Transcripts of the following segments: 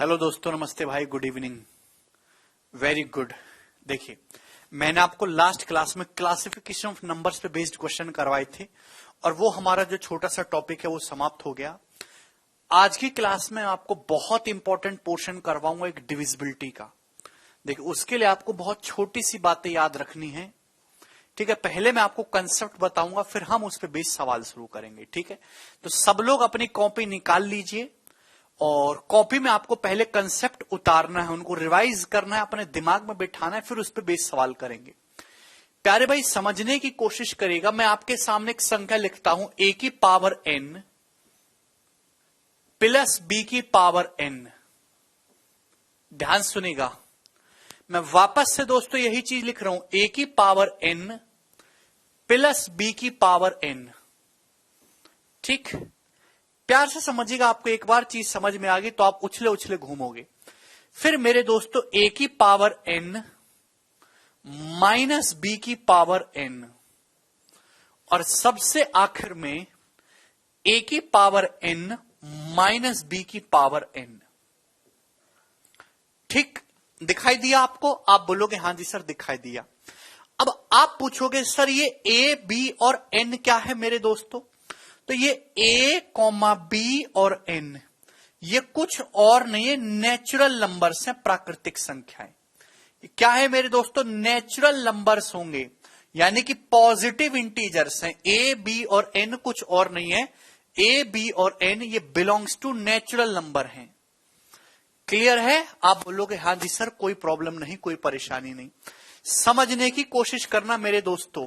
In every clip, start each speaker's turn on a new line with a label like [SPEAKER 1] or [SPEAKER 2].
[SPEAKER 1] Hello दोस्तों, नमस्ते भाई, गुड इवनिंग। Very good. देखिए, मैंने आपको लास्ट क्लास में क्लासिफिकेशन ऑफ नंबर्स पे बेस्ड क्वेश्चन करवाए थे और वो हमारा जो छोटा सा टॉपिक है वो समाप्त हो गया। आज की क्लास में आपको बहुत इंपॉर्टेंट पोर्शन करवाऊंगा एक डिविजिबिलिटी का। देखिए, उसके लिए आपको बहुत छोटी सी बातें याद रखनी है। ठीक है, पहले मैं आपको कंसेप्ट बताऊंगा, फिर हम उस पर बेस्ड सवाल शुरू करेंगे। ठीक है, तो सब लोग अपनी कॉपी निकाल लीजिए और कॉपी में आपको पहले कंसेप्ट उतारना है, उनको रिवाइज करना है, अपने दिमाग में बिठाना है, फिर उस पर बेस सवाल करेंगे। प्यारे भाई, समझने की कोशिश करिएगा। मैं आपके सामने एक संख्या लिखता हूं, a की पावर n प्लस b की पावर n। ध्यान सुनेगा, मैं वापस से दोस्तों यही चीज लिख रहा हूं, a की पावर n प्लस b की पावर n। ठीक, प्यार से समझिएगा। आपको एक बार चीज समझ में आ गई तो आप उछले उछले घूमोगे। फिर मेरे दोस्तों, a की पावर n माइनस b की पावर n, और सबसे आखिर में a की पावर n माइनस b की पावर n। ठीक, दिखाई दिया आपको? आप बोलोगे हाँ जी सर दिखाई दिया। अब आप पूछोगे सर ये a, b और n क्या है मेरे दोस्तों? तो ये a, b और n ये कुछ और नहीं है, नेचुरल नंबर्स हैं, प्राकृतिक संख्याएं। क्या है मेरे दोस्तों? नेचुरल नंबर्स होंगे, यानी कि पॉजिटिव इंटीजर्स हैं। a, b और n कुछ और नहीं है। a, b और n ये बिलोंग्स टू नेचुरल नंबर हैं। क्लियर है? आप बोलोगे हाँ जी सर, कोई प्रॉब्लम नहीं, कोई परेशानी नहीं। समझने की कोशिश करना मेरे दोस्तों।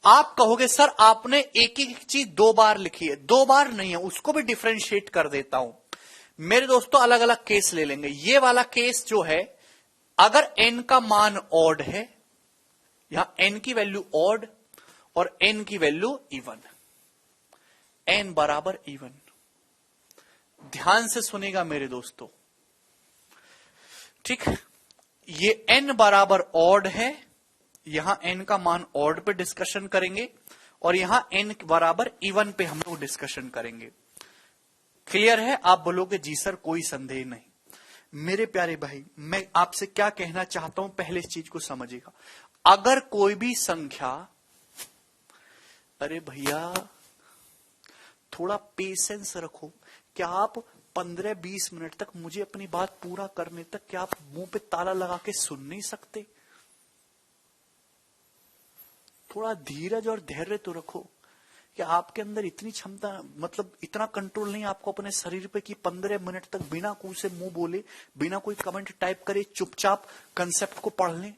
[SPEAKER 1] आप कहोगे सर आपने एक ही चीज दो बार लिखी है। दो बार नहीं है, उसको भी डिफरेंशिएट कर देता हूं मेरे दोस्तों। अलग अलग केस ले लेंगे। ये वाला केस जो है, अगर n का मान ऑड है, यहां n की वैल्यू ऑड और n की वैल्यू इवन, n बराबर इवन। ध्यान से सुनेगा मेरे दोस्तों। ठीक, ये n बराबर ऑड है, यहां n का मान ऑड पे डिस्कशन करेंगे और यहां n बराबर इवन पे हम लोग डिस्कशन करेंगे। क्लियर है? आप बोलोगे जी सर कोई संदेह नहीं। मेरे प्यारे भाई, मैं आपसे क्या कहना चाहता हूं, पहले इस चीज को समझिएगा। अगर कोई भी संख्या, अरे भैया थोड़ा पेशेंस रखो। क्या आप 15-20 मिनट तक मुझे अपनी बात पूरा करने तक क्या आप मुंह पे ताला लगा के सुन नहीं सकते? थोड़ा धीरज और धैर्य तो रखो। कि आपके अंदर इतनी क्षमता, मतलब इतना कंट्रोल नहीं आपको अपने शरीर पे कि 15 मिनट तक बिना कुछ से मुंह बोले, बिना कोई कमेंट टाइप करे, चुपचाप कंसेप्ट को पढ़ लें।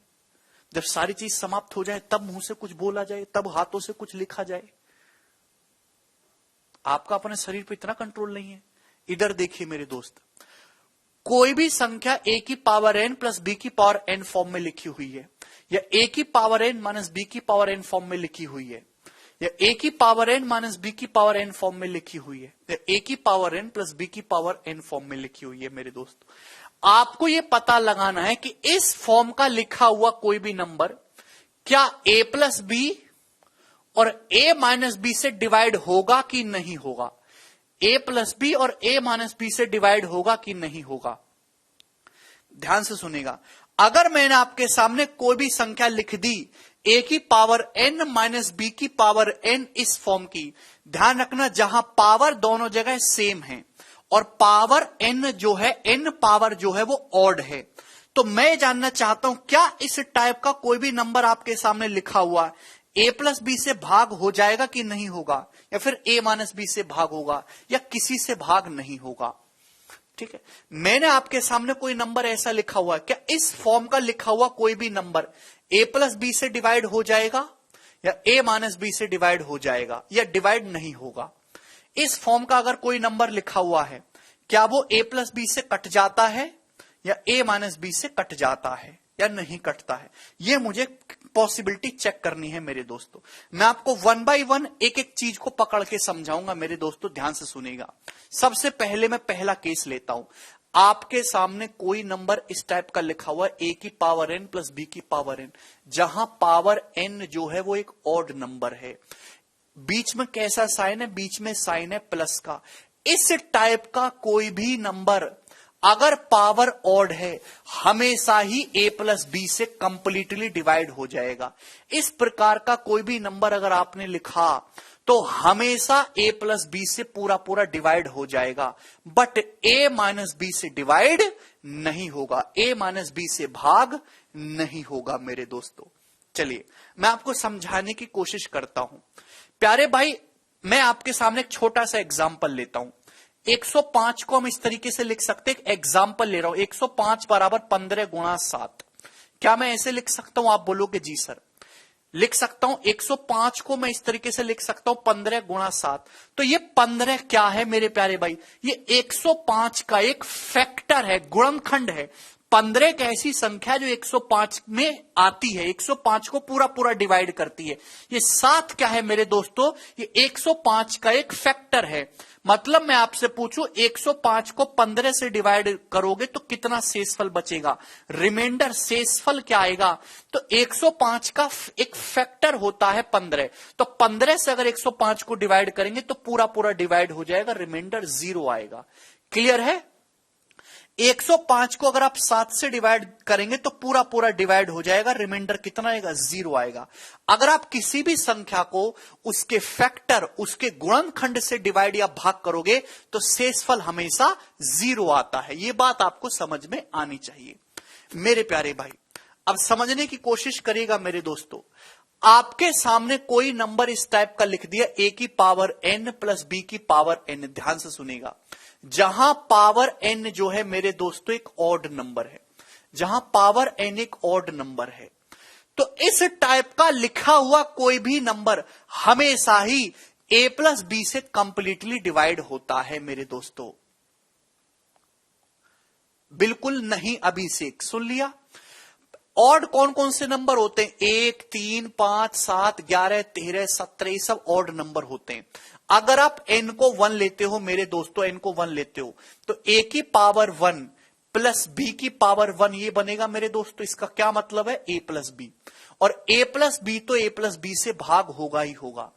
[SPEAKER 1] जब सारी चीज समाप्त हो जाए तब मुंह से कुछ बोला जाए, तब हाथों से कुछ लिखा जाए। आपका अपने शरीर पे इतना कंट्रोल नहीं है। इधर देखिए मेरे दोस्त, कोई भी संख्या a की पावर n प्लस b की पावर n फॉर्म में लिखी हुई है, या a की पावर n माइनस b की पावर n फॉर्म में लिखी हुई है, या a की पावर n माइनस b की पावर n फॉर्म में लिखी हुई है, या a की पावर n प्लस b की पावर n फॉर्म में लिखी हुई है मेरे दोस्त, आपको यह पता लगाना है कि इस फॉर्म का लिखा हुआ कोई भी नंबर क्या a प्लस b और a माइनस b से डिवाइड होगा कि नहीं होगा। a प्लस बी और a माइनस बी से डिवाइड होगा कि नहीं होगा। ध्यान से सुनेगा। अगर मैंने आपके सामने कोई भी संख्या लिख दी, a की पावर n माइनस b की पावर n इस फॉर्म की, ध्यान रखना जहां पावर दोनों जगह सेम है और पावर n जो है, n पावर जो है वो ऑड है, तो मैं जानना चाहता हूं क्या इस टाइप का कोई भी नंबर आपके सामने लिखा हुआ a प्लस बी से भाग हो जाएगा कि नहीं होगा, या फिर a माइनस बी से भाग होगा, या किसी से भाग नहीं होगा। ठीक है, मैंने आपके सामने कोई नंबर ऐसा लिखा हुआ है, क्या इस फॉर्म का लिखा हुआ कोई भी नंबर a प्लस बी से डिवाइड हो जाएगा, या a माइनस बी से डिवाइड हो जाएगा, या डिवाइड नहीं होगा। इस फॉर्म का अगर कोई नंबर लिखा हुआ है, क्या वो a प्लस बी से कट जाता है, या a माइनस बी से कट जाता है, या नहीं कटता है। यह मुझे पॉसिबिलिटी चेक करनी है मेरे दोस्तों। मैं आपको वन बाय वन एक एक चीज को पकड़ के समझाऊंगा मेरे दोस्तों, ध्यान से सुनेगा। सबसे पहले मैं पहला केस लेता हूं। आपके सामने कोई नंबर इस टाइप का लिखा हुआ है, a की पावर n प्लस b की पावर n, जहां पावर n जो है वो एक ऑड नंबर है। बीच में कैसा साइन है? बीच में साइन है प्लस का। इस टाइप का कोई भी नंबर अगर पावर ऑड है हमेशा ही a प्लस बी से कंप्लीटली डिवाइड हो जाएगा। इस प्रकार का कोई भी नंबर अगर आपने लिखा तो हमेशा a प्लस बी से पूरा पूरा डिवाइड हो जाएगा, बट a माइनस बी से डिवाइड नहीं होगा, a माइनस बी से भाग नहीं होगा मेरे दोस्तों। चलिए मैं आपको समझाने की कोशिश करता हूं। प्यारे भाई, मैं आपके सामने एक छोटा सा एग्जाम्पल लेता हूं। 105 को हम इस तरीके से लिख सकते हैं, एग्जाम्पल ले रहा हूं, 105 बराबर 15 गुणा 7। क्या मैं ऐसे लिख सकता हूं? आप बोलोगे जी सर लिख सकता हूं। 105 को मैं इस तरीके से लिख सकता हूं 15 गुणा 7। तो ये 15 क्या है मेरे प्यारे भाई? ये 105 का एक फैक्टर है, गुणनखंड है। 15 एक ऐसी संख्या जो 105 में आती है, 105 को पूरा पूरा डिवाइड करती है। ये 7 क्या है मेरे दोस्तों? ये 105 का एक फैक्टर है। मतलब मैं आपसे पूछूं 105 को 15 से डिवाइड करोगे तो कितना शेषफल बचेगा? रिमाइंडर शेषफल क्या आएगा? तो 105 का एक फैक्टर होता है 15। तो 15 से अगर 105 को डिवाइड करेंगे तो पूरा पूरा डिवाइड हो जाएगा, रिमाइंडर 0 आएगा। क्लियर है? 105 को अगर आप 7 से डिवाइड करेंगे तो पूरा पूरा डिवाइड हो जाएगा, रिमाइंडर कितना आएगा? 0 आएगा। अगर आप किसी भी संख्या को उसके फैक्टर, उसके गुणनखंड से डिवाइड या भाग करोगे तो शेषफल हमेशा 0 आता है। यह बात आपको समझ में आनी चाहिए मेरे प्यारे भाई। अब समझने की कोशिश करिएगा मेरे दोस्तों। आपके सामने कोई नंबर इस टाइप का लिख दिया, a की पावर n प्लस b की पावर n। ध्यान से सुनेगा, जहां पावर n जो है मेरे दोस्तों एक ऑड नंबर है, जहां पावर n एक ऑड नंबर है, तो इस टाइप का लिखा हुआ कोई भी नंबर हमेशा ही a प्लस बी से कंप्लीटली डिवाइड होता है मेरे दोस्तों। बिल्कुल नहीं अभिषेक, सुन लिया? ऑड कौन कौन से नंबर होते हैं? 1, 3, 5, 7, 11, 13, 17, ये सब ऑड नंबर होते हैं। अगर आप n को 1 लेते हो मेरे दोस्तों, n को 1 लेते हो तो a की पावर 1 प्लस b की पावर 1 ये बनेगा मेरे दोस्तों। इसका क्या मतलब है? a plus b. और a प्लस बी तो a प्लस बी से भाग होगा ही होगा।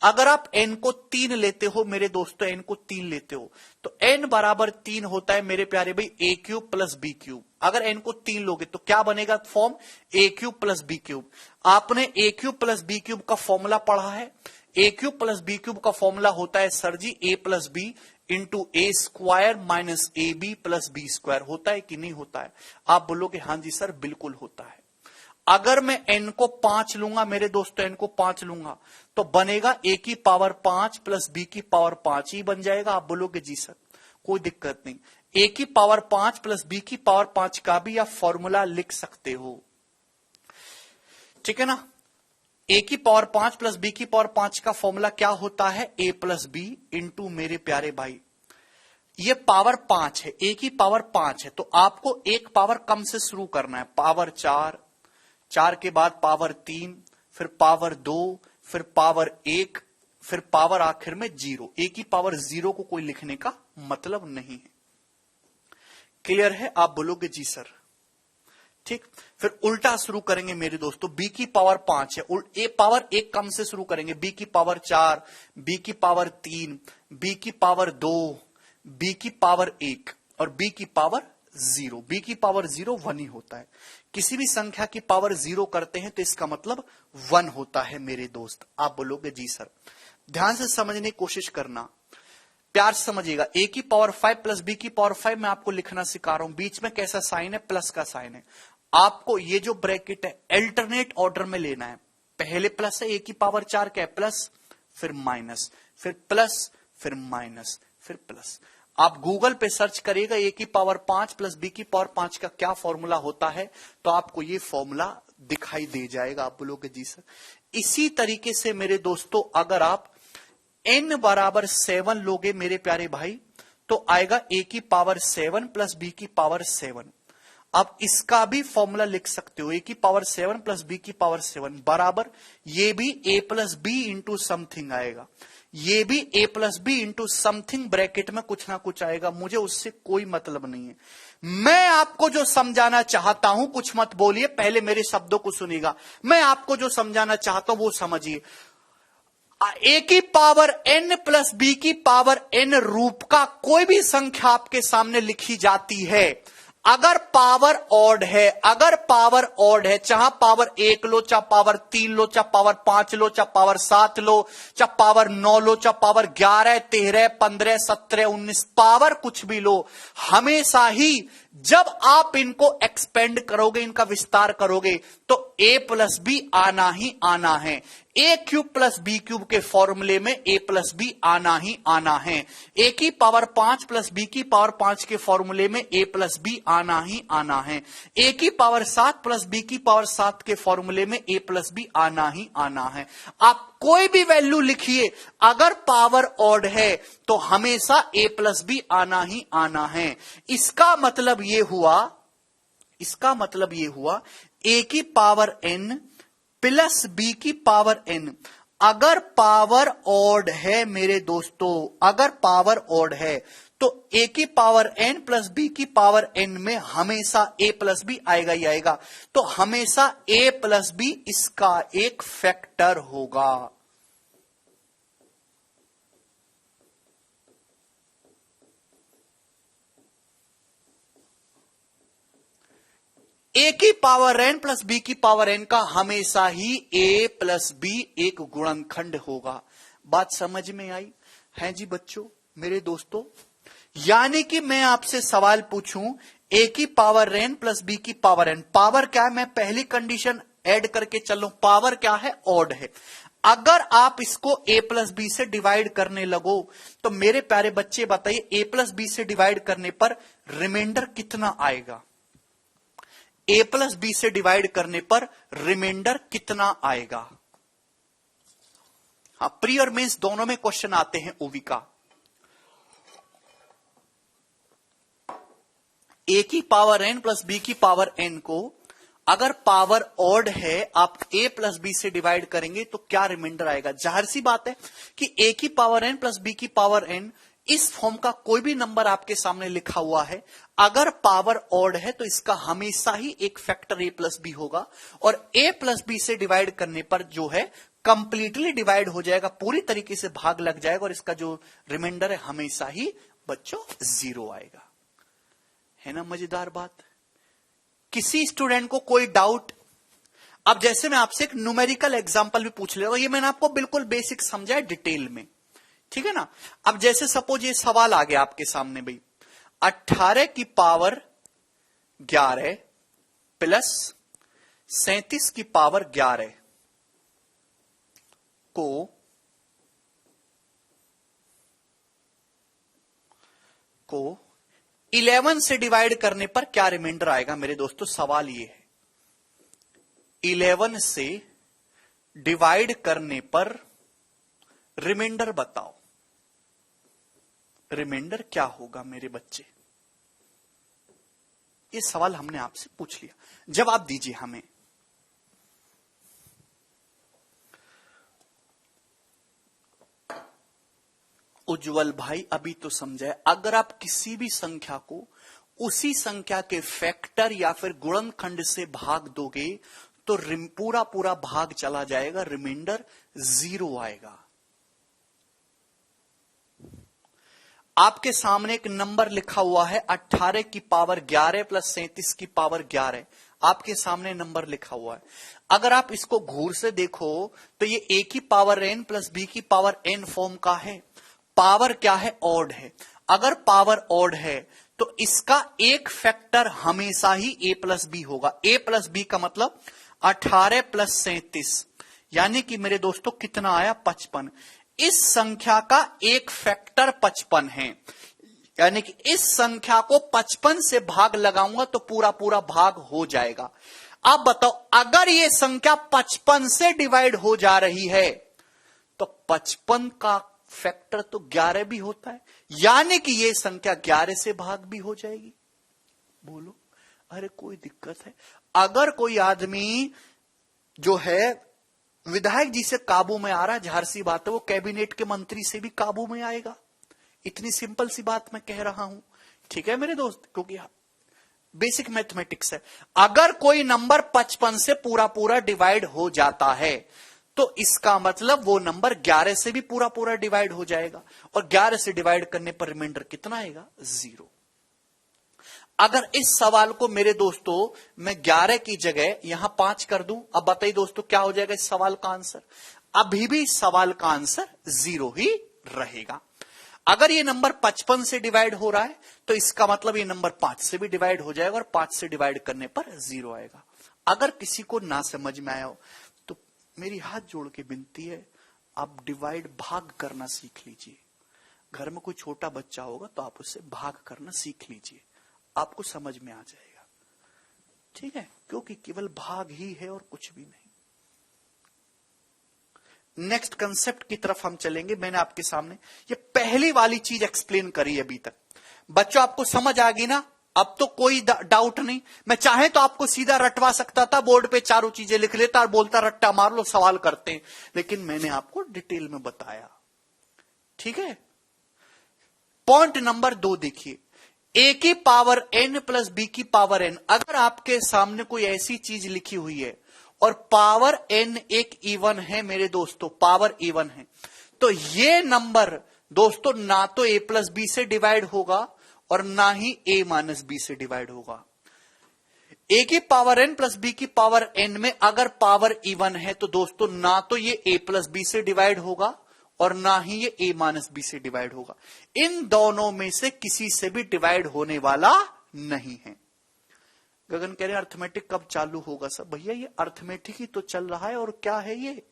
[SPEAKER 1] अगर आप n को 3 लेते हो मेरे दोस्तों, n को 3 लेते हो तो n बराबर 3 होता है मेरे प्यारे भाई a cube plus b cube. अगर n को 3 लोगे तो क्या बनेगा form? a cube plus b cube. आपने a cube plus b cube का फॉर्मूला पढ़ा है। a cube plus b cube का फॉर्मूला होता है sir ji a plus b into a square minus a b plus b square. होता है कि नहीं होता है? आप बोलोगे हां जी सर बिल्कुल होता है। अगर मैं n को 5 लूंगा मेरे दोस्तों, n को 5 लूंगा तो बनेगा a की पावर 5 प्लस b की पावर 5 ही बन जाएगा। आप बोलोगे जी सर कोई दिक्कत नहीं, a की पावर 5 प्लस b की पावर 5 का भी आप फॉर्मूला लिख सकते हो, ठीक है ना? a की पावर 5 प्लस b की पावर 5 का फॉर्मूला क्या होता है? a प्लस बी इंटू मेरे प्यारे भाई ये पावर 5 है, a की पावर 5 है तो आपको एक पावर कम से शुरू करना है। पावर 4, 4 के बाद पावर 3, फिर पावर 2, फिर पावर 1, फिर पावर आखिर में 0। a की पावर 0 को कोई लिखने का मतलब नहीं है। क्लियर है? आप बोलोगे जी सर, ठीक। फिर उल्टा शुरू करेंगे मेरे दोस्तों, b की पावर 5 है, a पावर 1 कम से शुरू करेंगे, b की पावर 4, b की पावर 3, b की पावर 2, b की पावर 1 और b की पावर 0। b की पावर 0 1 ही होता है। किसी भी संख्या की पावर 0 करते हैं तो इसका मतलब 1 होता है मेरे दोस्त। आप बोलोगे जी सर। ध्यान से समझने की कोशिश करना, प्यार से समझिएगा। a की पावर 5 प्लस b की पावर 5 मैं आपको लिखना सिखा रहा हूं। बीच में कैसा साइन है? प्लस का साइन है। आपको ये जो ब्रैकेट है अल्टरनेट ऑर्डर में लेना है। पहले प्लस है, a की पावर 4 क्या है? प्लस, फिर माइनस, फिर प्लस, फिर माइनस, फिर प्लस। आप गूगल पे सर्च करिएगा a की पावर 5 प्लस b की पावर 5 का क्या फॉर्मूला होता है तो आपको ये फॉर्मूला दिखाई दे जाएगा। आप बोलोगे जी सर। इसी तरीके से मेरे दोस्तों अगर आप n बराबर 7 लोगे मेरे प्यारे भाई तो आएगा a की पावर 7 प्लस b की पावर 7। आप इसका भी फॉर्मूला लिख सकते हो, a की पावर 7 प्लस b की पावर 7 बराबर ये भी a plus b into something आएगा, ये भी a plus b into something bracket में कुछ ना कुछ आएगा। मुझे उससे कोई मतलब नहीं है। मैं आपको जो समझाना चाहता हूं, कुछ मत बोलिए, पहले मेरे शब्दों को सुनिएगा। मैं आपको जो समझाना चाहता हूं वो समझिए। ए की पावर n प्लस बी की पावर n रूप का कोई भी संख्या आपके सामने लिखी जाती है, अगर पावर ऑड है, अगर पावर ऑड है, चाहे पावर 1 लो, चाहे पावर 3 लो, चाहे पावर 5 लो, चाहे पावर 7 लो, चाहे पावर 9 लो, चाहे पावर 11, 13, 15, 17, 19, पावर कुछ भी लो, हमेशा ही जब आप इनको एक्सपेंड करोगे, इनका विस्तार करोगे, तो a प्लस बी आना ही आना है। ए क्यूब प्लस बी क्यूब के फॉर्मूले में a प्लस बी आना ही आना है। a की पावर 5 प्लस बी की पावर 5 के फॉर्मूले में a प्लस बी आना ही आना है। a की पावर 7 प्लस बी की पावर 7 के फॉर्मूले में a प्लस बी आना ही आना है। आप कोई भी वैल्यू लिखिए, अगर पावर ऑड है तो हमेशा a प्लस बी आना ही आना है। इसका मतलब ये हुआ a की पावर n प्लस बी की पावर n, अगर पावर ऑड है मेरे दोस्तों, अगर पावर ऑड है तो a की पावर n प्लस बी की पावर n में हमेशा a प्लस बी आएगा ही आएगा। तो हमेशा a प्लस बी इसका एक फैक्टर होगा। a की पावर n प्लस बी की पावर n का हमेशा ही a प्लस बी एक गुणनखंड होगा। बात समझ में आई है जी बच्चों, मेरे दोस्तों? यानी कि मैं आपसे सवाल पूछूं, a की पावर n प्लस बी की पावर n, पावर क्या है, मैं पहली कंडीशन ऐड करके चलूं, पावर क्या है, ऑड है। अगर आप इसको a प्लस बी से डिवाइड करने लगो तो मेरे प्यारे बच्चे बताइए, a प्लस बी से डिवाइड करने पर रिमाइंडर कितना आएगा? a प्लस बी से डिवाइड करने पर रिमाइंडर कितना आएगा? हाँ, प्री और मेंस दोनों में क्वेश्चन आते हैं ओवी का। a की पावर n प्लस बी की पावर n को अगर पावर ऑड है, आप a प्लस बी से डिवाइड करेंगे तो क्या रिमाइंडर आएगा? जाहिर सी बात है कि a की पावर n प्लस बी की पावर n, इस फॉर्म का कोई भी नंबर आपके सामने लिखा हुआ है, अगर पावर ऑड है तो इसका हमेशा ही एक फैक्टर a प्लस बी होगा, और a प्लस बी से डिवाइड करने पर जो है कंप्लीटली डिवाइड हो जाएगा, पूरी तरीके से भाग लग जाएगा, और इसका जो रिमाइंडर है हमेशा ही बच्चों 0 आएगा। है ना मजेदार बात? किसी स्टूडेंट को कोई डाउट? अब जैसे मैं आपसे एक न्यूमेरिकल एग्जांपल भी पूछ ले रहा हूं, ये मैंने आपको बिल्कुल बेसिक समझा है डिटेल में, ठीक है ना? अब जैसे सपोज ये सवाल आ गया आपके सामने, भाई 18 की पावर 11 प्लस 37 की पावर 11 को 11 से डिवाइड करने पर क्या रिमाइंडर आएगा? मेरे दोस्तों सवाल ये है, 11 से डिवाइड करने पर रिमाइंडर बताओ, रिमाइंडर क्या होगा मेरे बच्चे? ये सवाल हमने आपसे पूछ लिया, जवाब दीजिए हमें। उज्जवल भाई अभी तो समझाए, अगर आप किसी भी संख्या को उसी संख्या के फैक्टर या फिर गुणनखंड से भाग दोगे तो पूरा पूरा भाग चला जाएगा, रिमाइंडर 0 आएगा। आपके सामने एक नंबर लिखा हुआ है 18 की पावर 11 प्लस 37 की पावर 11, आपके सामने नंबर लिखा हुआ है। अगर आप इसको घूर से देखो तो ये a की पावर n प्लस b की पावर n फॉर्म का है। पावर क्या है? ऑड है। अगर पावर ऑड है तो इसका एक फैक्टर हमेशा ही a प्लस बी होगा। a प्लस बी का मतलब 18 प्लस 37, यानी कि मेरे दोस्तों कितना आया? 55। इस संख्या का एक फैक्टर 55 है, यानी कि इस संख्या को 55 से भाग लगाऊंगा तो पूरा पूरा भाग हो जाएगा। अब बताओ, अगर ये संख्या 55 से डिवाइड हो जा रही है तो 55 का फैक्टर तो 11 भी होता है, यानी कि ये संख्या 11 से भाग भी हो जाएगी। बोलो, अरे कोई दिक्कत है? अगर कोई आदमी जो है विधायक जी से काबू में आ रहा है, जाहिर सी बात है वो कैबिनेट के मंत्री से भी काबू में आएगा। इतनी सिंपल सी बात मैं कह रहा हूं, ठीक है मेरे दोस्त, क्योंकि बेसिक मैथमेटिक्स है। अगर कोई नंबर 55 से पूरा पूरा डिवाइड हो जाता है तो इसका मतलब वो नंबर 11 से भी पूरा पूरा डिवाइड हो जाएगा, और 11 से डिवाइड करने पर रिमाइंडर कितना आएगा? 0। अगर इस सवाल को मेरे दोस्तों मैं 11 की जगह यहां 5 कर दूं, अब बताइए दोस्तों क्या हो जाएगा इस सवाल का आंसर? अभी भी इस सवाल का आंसर 0 ही रहेगा। अगर ये नंबर 55 से डिवाइड हो रहा है तो इसका मतलब ये नंबर 5 से भी डिवाइड हो जाएगा, और 5 से डिवाइड करने पर 0 आएगा। अगर किसी को ना समझ में आया हो तो मेरी हाथ जोड़ के विनती है, आप डिवाइड भाग करना सीख लीजिए। घर में कोई छोटा बच्चा होगा तो आप उससे भाग करना सीख लीजिए, आपको समझ में आ जाएगा। ठीक है, क्योंकि केवल भाग ही है और कुछ भी नहीं। नेक्स्ट कंसेप्ट की तरफ हम चलेंगे। मैंने आपके सामने ये पहली वाली चीज एक्सप्लेन करी अभी तक। बच्चों आपको समझ आ गई ना? अब तो कोई डाउट नहीं। मैं चाहे तो आपको सीधा रटवा सकता था, बोर्ड पे चारों चीजें लिख लेता और बोलता रट्टा मार लो, सवाल करते हैं, लेकिन मैंने आपको डिटेल में बताया। ठीक है, पॉइंट नंबर 2 देखिए, ए की पावर n प्लस बी की पावर n। अगर आपके सामने कोई ऐसी चीज लिखी हुई है और पावर n एक इवन है मेरे दोस्तों, पावर इवन है, तो ये नंबर दोस्तों ना तो a प्लस बी से डिवाइड होगा और ना ही a माइनस बी से डिवाइड होगा। a की पावर n प्लस बी की पावर n में अगर पावर इवन है तो दोस्तों ना तो ये a प्लस बी से डिवाइड होगा और ना ही ये a माइनस बी से डिवाइड होगा। इन दोनों में से किसी से भी डिवाइड होने वाला नहीं है। गगन कह रहे अर्थमेटिक कब चालू होगा? सब भैया ये अर्थमेटिक ही तो चल रहा है, और क्या है ये?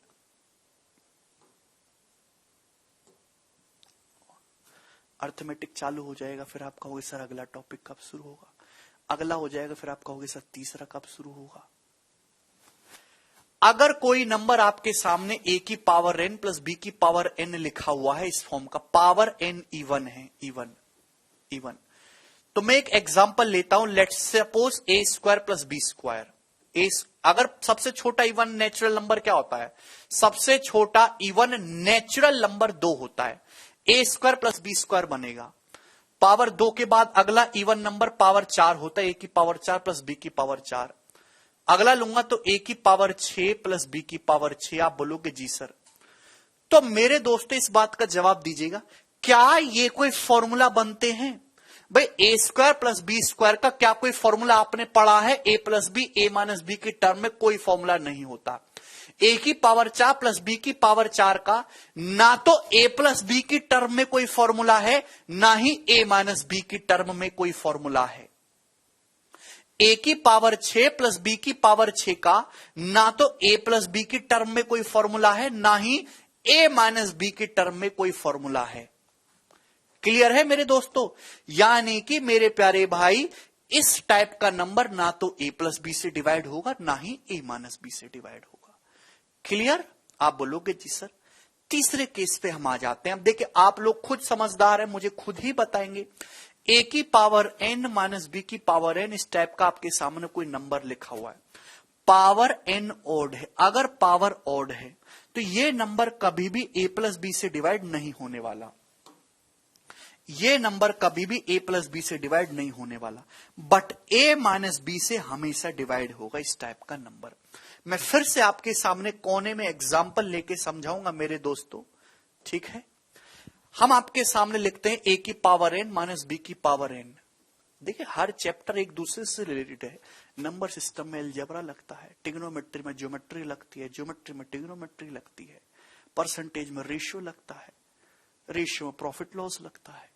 [SPEAKER 1] अर्थमेटिक चालू हो जाएगा, फिर आप कहोगे सर अगला टॉपिक कब शुरू होगा? अगला हो जाएगा, फिर आप कहोगे सर तीसरा कब शुरू होगा? अगर कोई नंबर आपके सामने a की पावर n प्लस b की पावर n लिखा हुआ है, इस फॉर्म का पावर n इवन है, इवन, तो मैं एक एग्जांपल लेता हूं। Let's suppose a square plus b square. अगर सबसे छोटा इवन नेचुरल नंबर क्या होता है? सबसे छोटा इवन नेचुरल नंबर 2 होता है। a square plus b square बनेगा। पावर 2 के बाद अगला इवन नंबर पावर 4 होता है, a की पावर 4 प्लस b की पावर 4। अगला लूंगा तो a की पावर 6 प्लस b की पावर 6। आप बोलोगे जी सर। तो मेरे दोस्तों इस बात का जवाब दीजिएगा, क्या ये कोई फॉर्मूला बनते हैं? भाई a square plus b square का क्या कोई फॉर्मूला आपने पढ़ा है? a plus b, a minus b की टर्म में कोई फॉर्मूला नहीं होता। a की पावर 4 प्लस b की पावर 4 का ना तो a प्लस बी की टर्म में कोई फॉर्मूला है, ना ही a माइनस बी की टर्म में कोई फॉर्मूला है। a की पावर 6 प्लस b की पावर 6 का ना तो a प्लस बी की टर्म में कोई फॉर्मूला है, ना ही a माइनस बी की टर्म में कोई फॉर्मूला है। क्लियर है मेरे दोस्तों? यानी कि मेरे प्यारे भाई, इस टाइप का नंबर ना तो a प्लस बी से डिवाइड होगा, ना ही a माइनस बी से डिवाइड होगा। क्लियर? आप बोलोगे जी सर। तीसरे केस पे हम आ जाते हैं। अब देखिए, आप लोग खुद समझदार हैं, मुझे खुद ही बताएंगे। a की पावर n माइनस b की पावर n, इस टाइप का आपके सामने कोई नंबर लिखा हुआ है। पावर n ऑड है। अगर पावर ऑड है तो ये नंबर कभी भी a प्लस बी से डिवाइड नहीं होने वाला। ये नंबर कभी भी a प्लस बी से डिवाइड नहीं होने वाला, बट a माइनस बी से हमेशा डिवाइड होगा इस टाइप का नंबर। मैं फिर से आपके सामने कोने में एग्जाम्पल लेके समझाऊंगा मेरे दोस्तों। ठीक है, हम आपके सामने लिखते हैं a की पावर n माइनस b की पावर n। देखिए, हर चैप्टर एक दूसरे से रिलेटेड है। नंबर सिस्टम में अलजेब्रा लगता है, ट्रिग्नोमेट्री में ज्योमेट्री लगती है, ज्योमेट्री में ट्रिग्नोमेट्री लगती है, परसेंटेज में रेशियो लगता है, रेशियो में प्रॉफिट लॉस लगता है।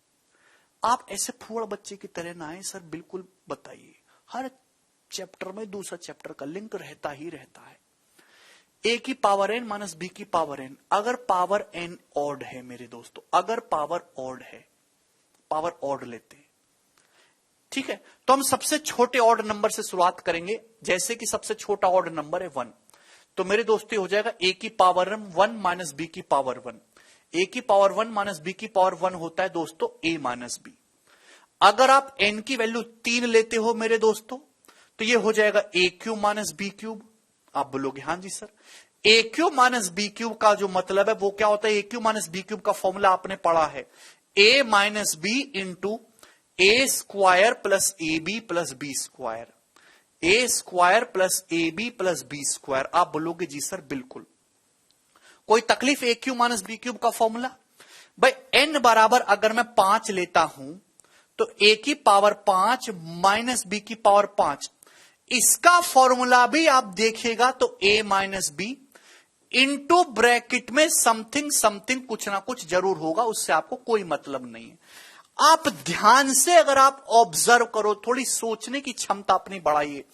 [SPEAKER 1] आप ऐसे फूड़ बच्चे की तरह ना आए सर, बिल्कुल बताइए। हर चैप्टर में दूसरा चैप्टर का लिंक रहता ही रहता है। a की पावर n माइनस b की पावर n। अगर पावर n ऑड है मेरे दोस्तों, अगर पावर ऑड है, पावर ऑड लेते हैं, ठीक है, तो हम सबसे छोटे ऑड नंबर से शुरुआत करेंगे। जैसे कि सबसे छोटा ऑड नंबर है 1, तो मेरे दोस्तों हो जाएगा a की पावर 1 माइनस b की पावर 1। a की पावर 1 माइनस b की पावर 1 होता है दोस्तों a माइनस b। अगर आप n की वैल्यू 3 लेते हो मेरे दोस्तों, तो ये हो जाएगा a cube minus b cube. आप बोलोगे हाँ जी sir, a cube minus b cube का जो मतलब है वो क्या होता है? a cube minus b cube का फॉर्मूला आपने पढ़ा है, a माइनस b into a square plus a b plus b square, a square plus a b plus b square. आप बोलोगे जी सर बिल्कुल। कोई तकलीफ a cube minus b cube का फॉर्मूला? भाई n बराबर अगर मैं 5 लेता हूं तो a की पावर 5 माइनस बी की पावर 5, इसका फॉर्मूला भी आप देखिएगा तो a minus b into bracket में समथिंग समथिंग कुछ ना कुछ जरूर होगा, उससे आपको कोई मतलब नहीं है। आप ध्यान से अगर आप ऑब्जर्व करो, थोड़ी सोचने की क्षमता अपनी बढ़ाइए,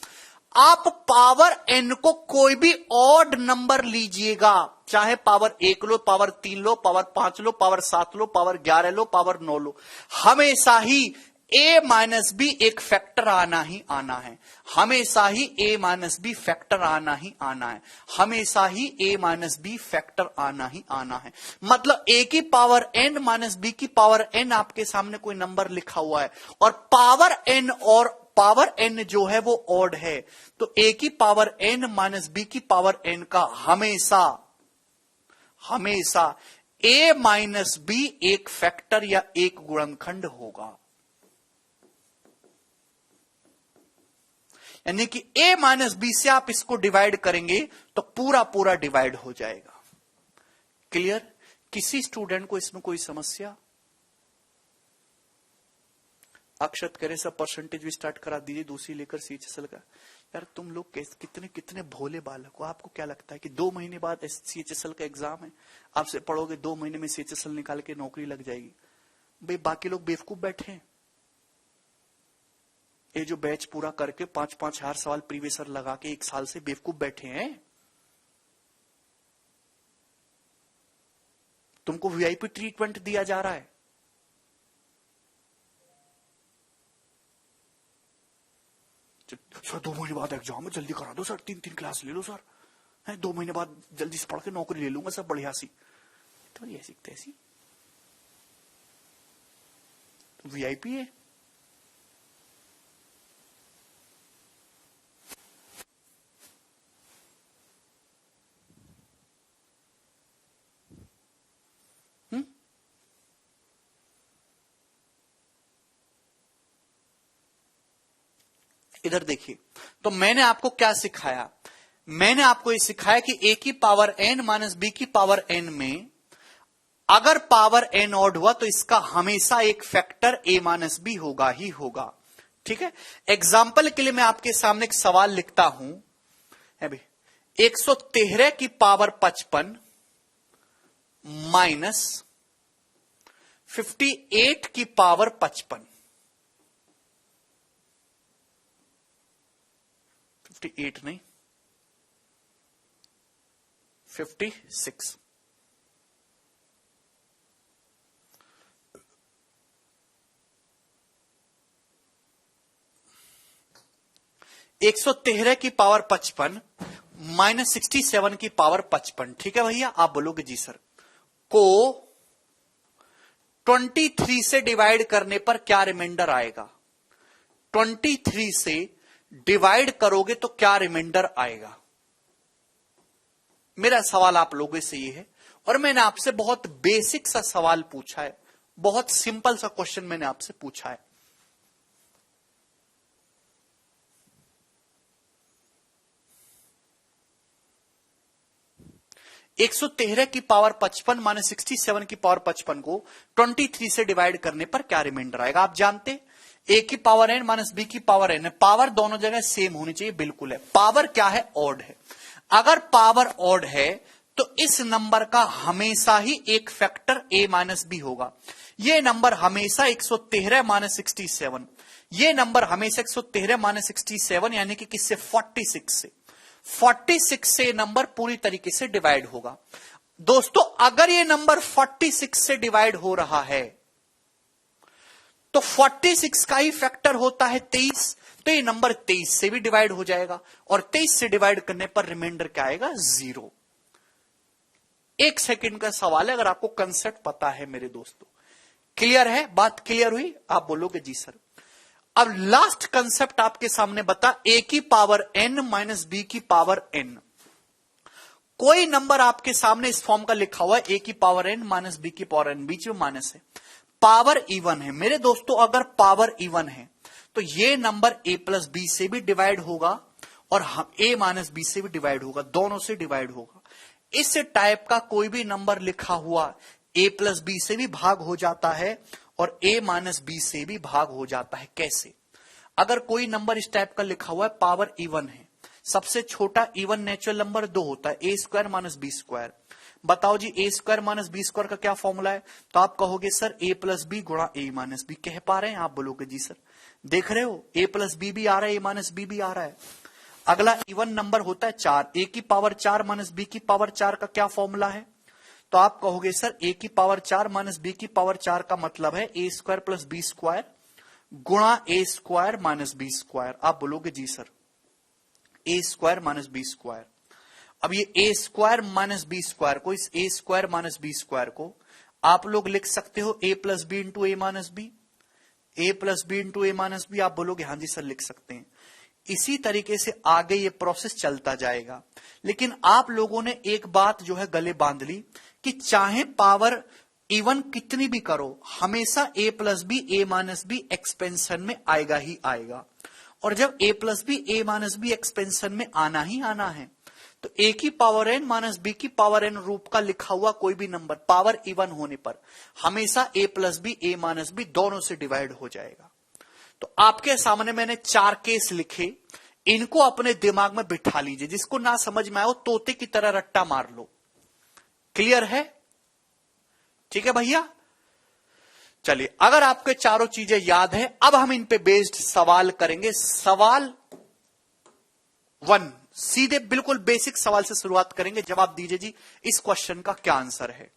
[SPEAKER 1] आप पावर n को कोई भी ऑड नंबर लीजिएगा, चाहे पावर 1 लो, पावर 3 लो, पावर 5 लो, पावर 7 लो, पावर 11 लो, पावर 9 लो, हमेशा ही a माइनस बी एक फैक्टर आना ही आना है, हमेशा ही a माइनस बी फैक्टर आना ही आना है, हमेशा ही a माइनस बी फैक्टर आना ही आना है। मतलब a की पावर n माइनस बी की पावर n आपके सामने कोई नंबर लिखा हुआ है और पावर n और पावर n जो है वो ऑड है, तो a की पावर n माइनस बी की पावर n का हमेशा हमेशा a माइनस बी एक फैक्टर या एक गुणनखंड होगा। यानी कि a माइनस बी से आप इसको डिवाइड करेंगे तो पूरा पूरा डिवाइड हो जाएगा। क्लियर? किसी स्टूडेंट को इसमें कोई समस्या? अक्षत करे सब परसेंटेज भी स्टार्ट करा दीजिए, दूसरी लेकर सीएचएसएल का। यार तुम लोग कितने कितने भोले बालक हो। आपको क्या लगता है कि 2 महीने बाद सीएचएसएल का एग्जाम है, आपसे पढ़ोगे 2 महीने में सीएचएसएल निकाल के नौकरी लग जाएगी? भाई बाकी लोग बेवकूफ बैठे हैं। ये जो बैच पूरा करके 5-5 हजार सवाल प्रीवियस ईयर लगा के 1 साल से बेवकूफ बैठे हैं। तुमको वीआईपी ट्रीटमेंट दिया जा रहा है। सर 2 महीने बाद एग्जाम है, जल्दी करा दो सर, 3 क्लास ले लो सर, है 2 महीने बाद जल्दी से पढ़ के नौकरी ले लूंगा सर बढ़िया सी। थोड़ी ऐसी तैसी वीआईपी है। इधर देखिए, तो मैंने आपको क्या सिखाया? मैंने आपको ये सिखाया कि a की पावर n माइनस बी की पावर n में अगर पावर n ऑड हुआ तो इसका हमेशा एक फैक्टर a माइनस बी होगा ही होगा। ठीक है, एग्जाम्पल के लिए मैं आपके सामने एक सवाल लिखता हूं, है भाई 113 की पावर 55 माइनस 58 की पावर 55, 58 नहीं 56, एक 113 की पावर 55 माइनस 67 की पावर 55। ठीक है भैया, आप बोलोगे जी सर, को 23 से डिवाइड करने पर क्या रिमाइंडर आएगा? 23 से डिवाइड करोगे तो क्या रिमाइंडर आएगा? मेरा सवाल आप लोगों से ये है, और मैंने आपसे बहुत बेसिक सा सवाल पूछा है, बहुत सिंपल सा क्वेश्चन मैंने आपसे पूछा है। एक 113 की पावर 55 माइनस 67 की पावर 55 को 23 से डिवाइड करने पर क्या रिमाइंडर आएगा? आप जानते a की पावर n माइनस b की पावर n है, पावर दोनों जगह सेम होनी चाहिए, बिल्कुल है। पावर क्या है? ऑड है। अगर पावर ऑड है तो इस नंबर का हमेशा ही एक फैक्टर a माइनस बी होगा। ये नंबर हमेशा 113 माइनस 67, ये नंबर हमेशा 113 माइनस 67 यानी कि किससे? 46 से नंबर पूरी तरीके से डिवाइड होगा। दोस्तों अगर ये नंबर 46 से डिवाइड हो रहा है तो 46 का ही फैक्टर होता है 23, तो ये नंबर 23 से भी डिवाइड हो जाएगा, और 23 से डिवाइड करने पर रिमाइंडर क्या आएगा? 0। 1 सेकंड का सवाल है, अगर आपको कंसेप्ट पता है मेरे दोस्तों। क्लियर है? बात क्लियर हुई? आप बोलोगे जी सर। अब लास्ट कंसेप्ट आपके सामने बता, a की पावर n माइनस बी की पावर n। कोई नंबर आपके सामने इस फॉर्म का लिखा हुआ है, a की पावर n माइनस बी की पावर n, बीच में माइनस है, पावर इवन है। मेरे दोस्तों अगर पावर इवन है तो ये नंबर a प्लस बी से भी डिवाइड होगा और a माइनस बी से भी डिवाइड होगा, दोनों से डिवाइड होगा। इस टाइप का कोई भी नंबर लिखा हुआ a प्लस बी से भी भाग हो जाता है और a माइनस बी से भी भाग हो जाता है। कैसे? अगर कोई नंबर इस टाइप का लिखा हुआ है, पावर इवन है, सबसे छोटा इवन नेचुरल नंबर 2 होता है, ए स्क्वायर माइनस बी स्क्वायर। बताओ जी ए स्क्वायर माइनस बी स्क्वायर का क्या फॉर्मूला है? तो आप कहोगे सर ए प्लस बी गुणा ए माइनस बी। कह पा रहे हैं? आप बोलोगे जी सर देख रहे हो ए प्लस बी भी आ रहा है, ए माइनस बी भी आ रहा है। अगला इवन नंबर होता है 4, ए की पावर 4 माइनस बी की पावर 4 का क्या फॉर्मूला है? तो आप कहोगे सर ए की पावर 4 माइनस बी की पावर 4 का मतलब है ए स्क्वायर प्लस बी स्क्वायर गुणा ए स्क्वायर माइनस बी स्क्वायर। आप बोलोगे जी सर ए स्क्वायर माइनस बी स्क्वायर। अब ये ए स्क्वायर माइनस बी स्क्वायर को, इस ए स्क्वायर माइनस बी स्क्वायर को आप लोग लिख सकते हो ए प्लस बी इंटू ए माइनस बी, ए प्लस बी इंटू ए माइनस बी। आप बोलोगे हाँ जी सर लिख सकते हैं। इसी तरीके से आगे ये प्रोसेस चलता जाएगा। लेकिन आप लोगों ने एक बात जो है गले बांध ली कि चाहे पावर इवन कितनी भी करो, हमेशा ए प्लस बी ए माइनस बी एक्सपेंशन में आएगा ही आएगा। और जब ए प्लस बी ए माइनस बी एक्सपेंशन में आना ही आना है, तो ए की पावर एन माइनस बी की पावर एन रूप का लिखा हुआ कोई भी नंबर पावर इवन होने पर हमेशा ए प्लस बी ए माइनस बी दोनों से डिवाइड हो जाएगा। तो आपके सामने मैंने 4 केस लिखे, इनको अपने दिमाग में बिठा लीजिए। जिसको ना समझ में आए वो तोते की तरह रट्टा मार लो। क्लियर है? ठीक है भैया? चलिए, अगर आपके चारों चीजें याद है, अब हम इन पे बेस्ड सवाल करेंगे। सवाल 1 सीधे बिल्कुल बेसिक सवाल से शुरुआत करेंगे। जवाब दीजिए जी इस क्वेश्चन का क्या आंसर है।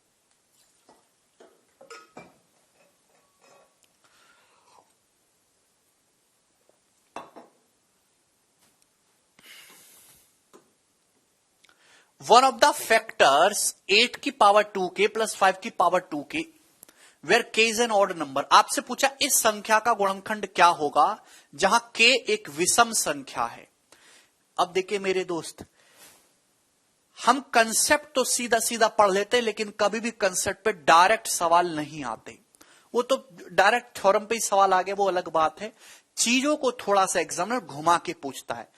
[SPEAKER 1] वन ऑफ द फैक्टर्स 8 की पावर 2k प्लस 5 की power 2k where k is an odd number. आपसे पूछा इस संख्या का गुणनखंड क्या होगा जहां k एक विषम संख्या है। अब देखिए मेरे दोस्त, हम कंसेप्ट तो सीधा सीधा पढ़ लेते, लेकिन कभी भी कंसेप्ट पे डायरेक्ट सवाल नहीं आते। वो तो डायरेक्ट थ्योरम पे ही सवाल आ गया, वो अलग बात है। चीजों को थोड़ा सा एग्जामिनर घुमा के पूछता है।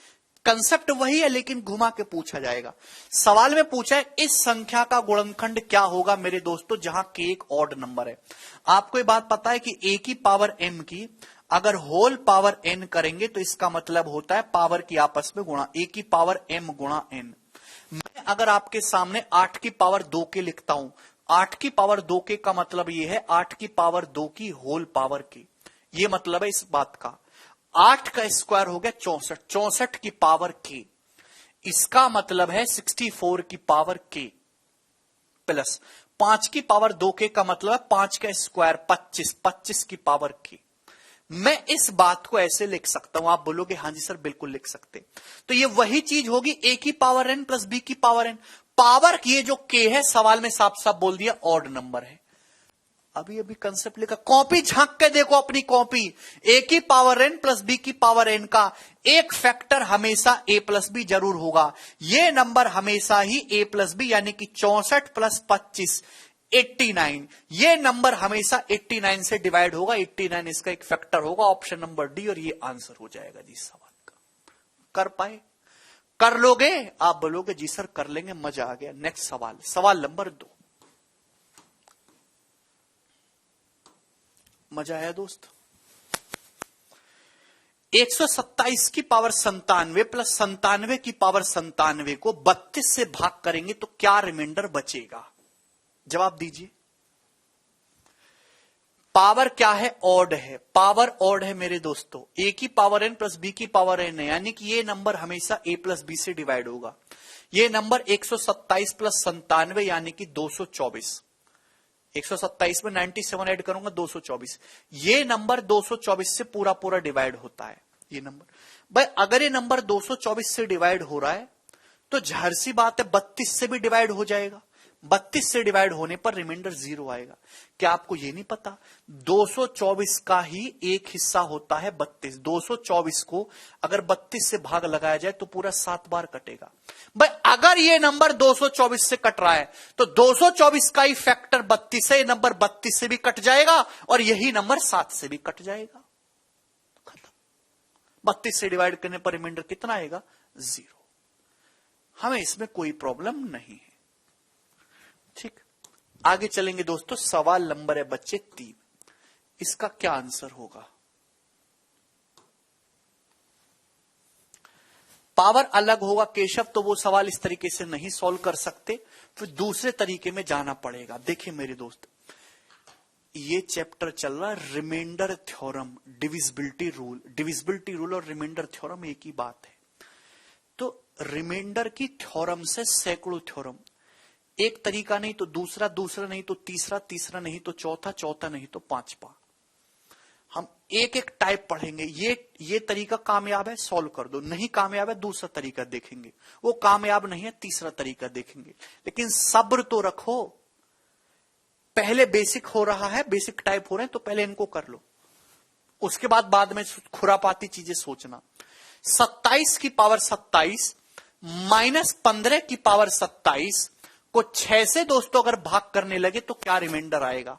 [SPEAKER 1] कंसेप्ट वही है लेकिन घुमा के पूछा जाएगा। सवाल में पूछा है इस संख्या का गुणनखंड क्या होगा मेरे दोस्तों जहां k एक ऑड नंबर है। आपको ये बात पता है कि a की पावर m की अगर होल पावर n करेंगे तो इसका मतलब होता है पावर की आपस में गुणा, a की पावर m गुणा n। मैं अगर आपके सामने 8 की पावर 2 के लिखता हूं, 8 की पावर 2 के का मतलब यह है 8 की पावर 2 की होल पावर की। ये मतलब है इस बात का। 8 का स्क्वायर हो गया 64, 64 की पावर k। इसका मतलब है 64 की पावर k प्लस 5 की पावर 2 के का मतलब है 5 का स्क्वायर 25, 25 की पावर k। मैं इस बात को ऐसे लिख सकता हूं। आप बोलोगे हाँ जी सर बिल्कुल लिख सकते। तो ये वही चीज होगी a की पावर n प्लस b की पावर n। पावर ये जो k है सवाल में साफ साफ बोल दिया ऑड नंबर है। अभी अभी कंसेप्ट लिखा, कॉपी झांक के देखो अपनी कॉपी। a की पावर n प्लस b की पावर n का एक फैक्टर हमेशा a प्लस बी जरूर होगा। ये नंबर हमेशा ही a प्लस बी यानी कि 64 प्लस 25 89, ये नंबर हमेशा 89 से डिवाइड होगा। 89 इसका एक फैक्टर होगा। ऑप्शन नंबर डी, और ये आंसर हो जाएगा जी सवाल का। कर पाए? कर लोगे? आप बोलोगे जी सर कर लेंगे, मजा आ गया। नेक्स्ट सवाल, सवाल नंबर 2। मजा आया दोस्त? 127 की पावर 97 प्लस 97 की पावर 97 को 32 से भाग करेंगे तो क्या रिमाइंडर बचेगा? जवाब दीजिए। पावर क्या है? ऑड है। पावर ऑड है मेरे दोस्तों। a की पावर n प्लस b की पावर n है, यानी कि ये नंबर हमेशा a प्लस बी से डिवाइड होगा। ये नंबर 127 प्लस 97 यानी कि 224। 127 में 97 ऐड करूंगा 224। ये नंबर 224 से पूरा पूरा डिवाइड होता है। ये नंबर भाई अगर ये नंबर 224 से डिवाइड हो रहा है तो जाहिर सी बात है 32 से भी डिवाइड हो जाएगा। 32 से डिवाइड होने पर रिमाइंडर 0 आएगा। क्या आपको ये नहीं पता 224 का ही एक हिस्सा होता है 32। 224 को अगर 32 से भाग लगाया जाए तो पूरा 7 बार कटेगा। भाई अगर ये नंबर 224 से कट रहा है तो 224 का ही फैक्टर 32 है। ये नंबर 32 से भी कट जाएगा और यही नंबर 7 से भी कट जाएगा। खत्म। 32 से डिवाइड करने पर रिमाइंडर कितना आएगा? 0। हमें इसमें कोई प्रॉब्लम नहीं है। ठीक, आगे चलेंगे दोस्तों। सवाल नंबर है बच्चे 3, इसका क्या आंसर होगा? पावर अलग होगा केशव, तो वो सवाल इस तरीके से नहीं सॉल्व कर सकते, फिर दूसरे तरीके में जाना पड़ेगा। देखिए मेरे दोस्त, ये चैप्टर चल रहा है remainder theorem, divisibility rule. Divisibility rule और रिमाइंडर थ्योरम एक ही बात है। तो रिमाइंडर की थ्योरम से सैकड़ों थ्योरम, एक तरीका नहीं तो दूसरा, दूसरा नहीं तो तीसरा, तीसरा नहीं तो चौथा, चौथा नहीं तो पांचवा। हम एक एक टाइप पढ़ेंगे। ये तरीका कामयाब है, सॉल्व कर दो, नहीं कामयाब है दूसरा तरीका देखेंगे, वो कामयाब नहीं है तीसरा तरीका देखेंगे। लेकिन सब्र तो रखो, पहले बेसिक हो रहा है, बेसिक टाइप हो रहे हैं, तो पहले इनको कर लो, उसके बाद में खुरापाती चीजें सोचना। 27 की पावर 27 माइनस 15 की पावर 27 को 6 से दोस्तों अगर भाग करने लगे तो क्या रिमाइंडर आएगा?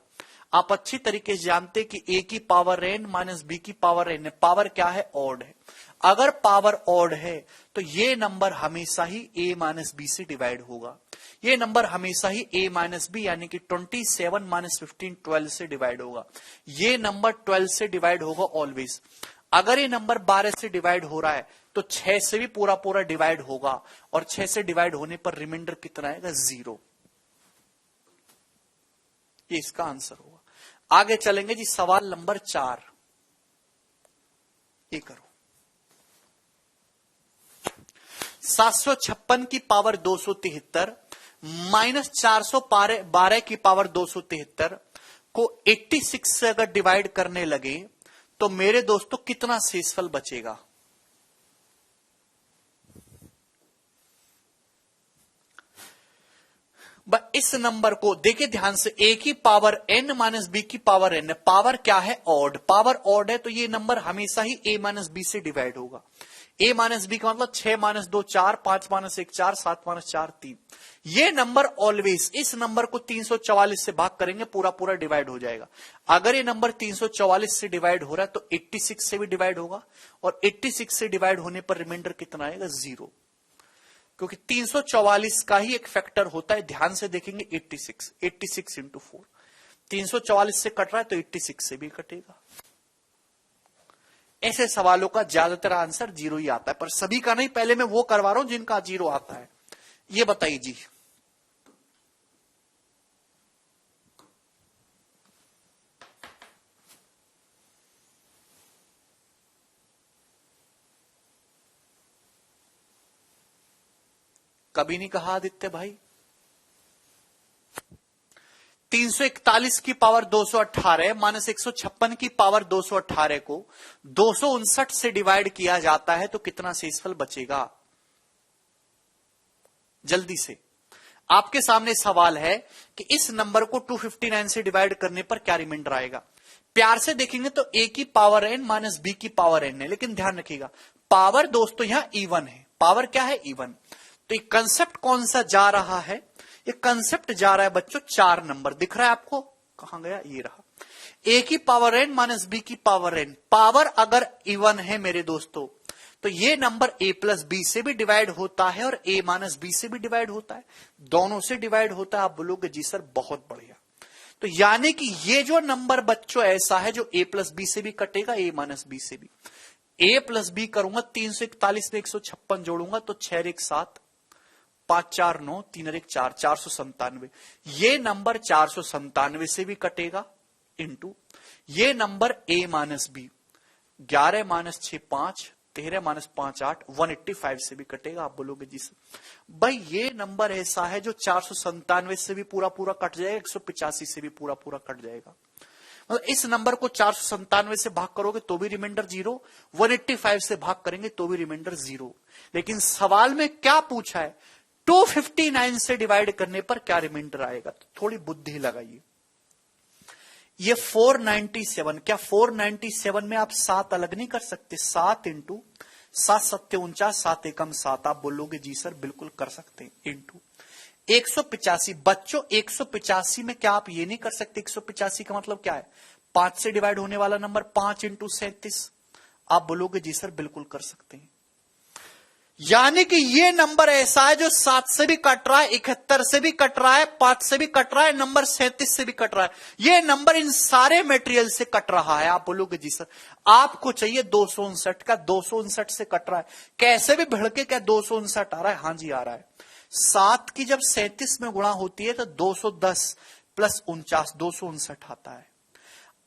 [SPEAKER 1] आप अच्छी तरीके से जानते कि a की पावर n माइनस b की पावर n है। पावर क्या है? ऑड है। अगर पावर ऑड है तो ये नंबर हमेशा ही a माइनस बी से डिवाइड होगा। ये नंबर हमेशा ही a माइनस बी यानी कि 27 माइनस 15 12 से डिवाइड होगा। ये नंबर 12 से डिवाइड होगा ऑलवेज। अगर ये नंबर 12 से डिवाइड हो रहा है तो 6 से भी पूरा पूरा डिवाइड होगा, और 6 से डिवाइड होने पर रिमाइंडर कितना आएगा? 0। ये इसका आंसर होगा। आगे चलेंगे जी, सवाल नंबर 4, ये करो। 756 की पावर 273 माइनस 412 की पावर 273 को 86 से अगर डिवाइड करने लगे तो मेरे दोस्तों कितना शेषफल बचेगा? इस नंबर को देखिए ध्यान से, a की पावर n माइनस बी की पावर n है। पावर क्या है? ऑड। पावर ऑड है तो ये नंबर हमेशा ही a माइनस बी से डिवाइड होगा। a माइनस बी का मतलब 6 माइनस 2 4, 5 माइनस 1 4, 7 माइनस 4 3। ये नंबर ऑलवेज, इस नंबर को 344 से भाग करेंगे पूरा पूरा डिवाइड हो जाएगा। अगर ये नंबर 344 से डिवाइड हो रहा है तो 86 से भी डिवाइड होगा, और 86 से डिवाइड होने पर रिमाइंडर कितना आएगा? 0। क्योंकि 344 का ही एक फैक्टर होता है, ध्यान से देखेंगे 86 इंटू 4। 344 से कट रहा है तो 86 से भी कटेगा। ऐसे सवालों का ज्यादातर आंसर 0 ही आता है, पर सभी का नहीं, पहले मैं वो करवा रहा हूं जिनका 0 आता है। ये बताइए जी, कभी नहीं कहा आदित्य भाई। 341 की पावर 218 माइनस 156 की पावर 218 को 259 से डिवाइड किया जाता है तो कितना शेषफल बचेगा? जल्दी से, आपके सामने सवाल है कि इस नंबर को 259 से डिवाइड करने पर क्या रिमाइंडर आएगा? प्यार से देखेंगे तो a की पावर n माइनस b की पावर n है, लेकिन ध्यान रखिएगा पावर दोस्तों यहां इवन है। पावर क्या है? इवन। तो ये कंसेप्ट कौन सा जा रहा है? ये कंसेप्ट जा रहा है बच्चों 4 नंबर, दिख रहा है आपको? कहां गया? ये रहा। a की पावर n माइनस b की पावर n। पावर अगर इवन है मेरे दोस्तों तो ये नंबर a प्लस बी से भी डिवाइड होता है और a माइनस बी से भी डिवाइड होता है, दोनों से डिवाइड होता है। आप बोलोगे जी सर बहुत बढ़िया। तो यानी कि ये जो नंबर बच्चों ऐसा है जो a प्लस बी से भी कटेगा, a माइनस बी से भी। a प्लस बी करूंगा, 341 में 156 जोड़ूंगा तो 6 1 7, 5 4 9, 3 1 4, 497। ये नंबर 497 से भी कटेगा, इंटू ये number a minus b 11 minus 6 5, 13 minus 5 8, 185 से भी कटेगा। आप बोलोगे जी सर भाई ये नंबर ऐसा है जो 497 से भी पूरा पूरा कट जाएगा, 185 से भी पूरा पूरा कट जाएगा। मतलब इस नंबर को 497 से भाग करोगे तो भी रिमाइंडर 0, 185 से भाग करेंगे तो भी रिमाइंडर 0। लेकिन सवाल में क्या पूछा है? 259 से डिवाइड करने पर क्या रिमाइंडर आएगा? तो थोड़ी बुद्धि लगाइए। ये 497, क्या 497 में आप 7 अलग नहीं कर सकते? 7 इंटू 7 7 49, 7 एकम 7। आप बोलोगे जी सर बिल्कुल कर सकते हैं, इंटू 185। बच्चों 185 में क्या आप ये नहीं कर सकते? 185 का मतलब क्या है? 5 से डिवाइड होने वाला नंबर 5 इंटू 37। आप बोलोगे जी सर बिल्कुल कर सकते हैं। यानी कि ये नंबर ऐसा है जो 7 से भी कट रहा है, 71 से भी कट रहा है, 5 से भी कट रहा है, नंबर 37 से भी कट रहा है। ये नंबर इन सारे मटेरियल से कट रहा है। आप बोलोगे जी सर आपको चाहिए 259 का, 259 से कट रहा है, कैसे भी भिड़के क्या 259 आ रहा है? हाँ जी आ रहा है। 7 की जब 37 में गुणा होती है तो 210 प्लस 49 259 आता है।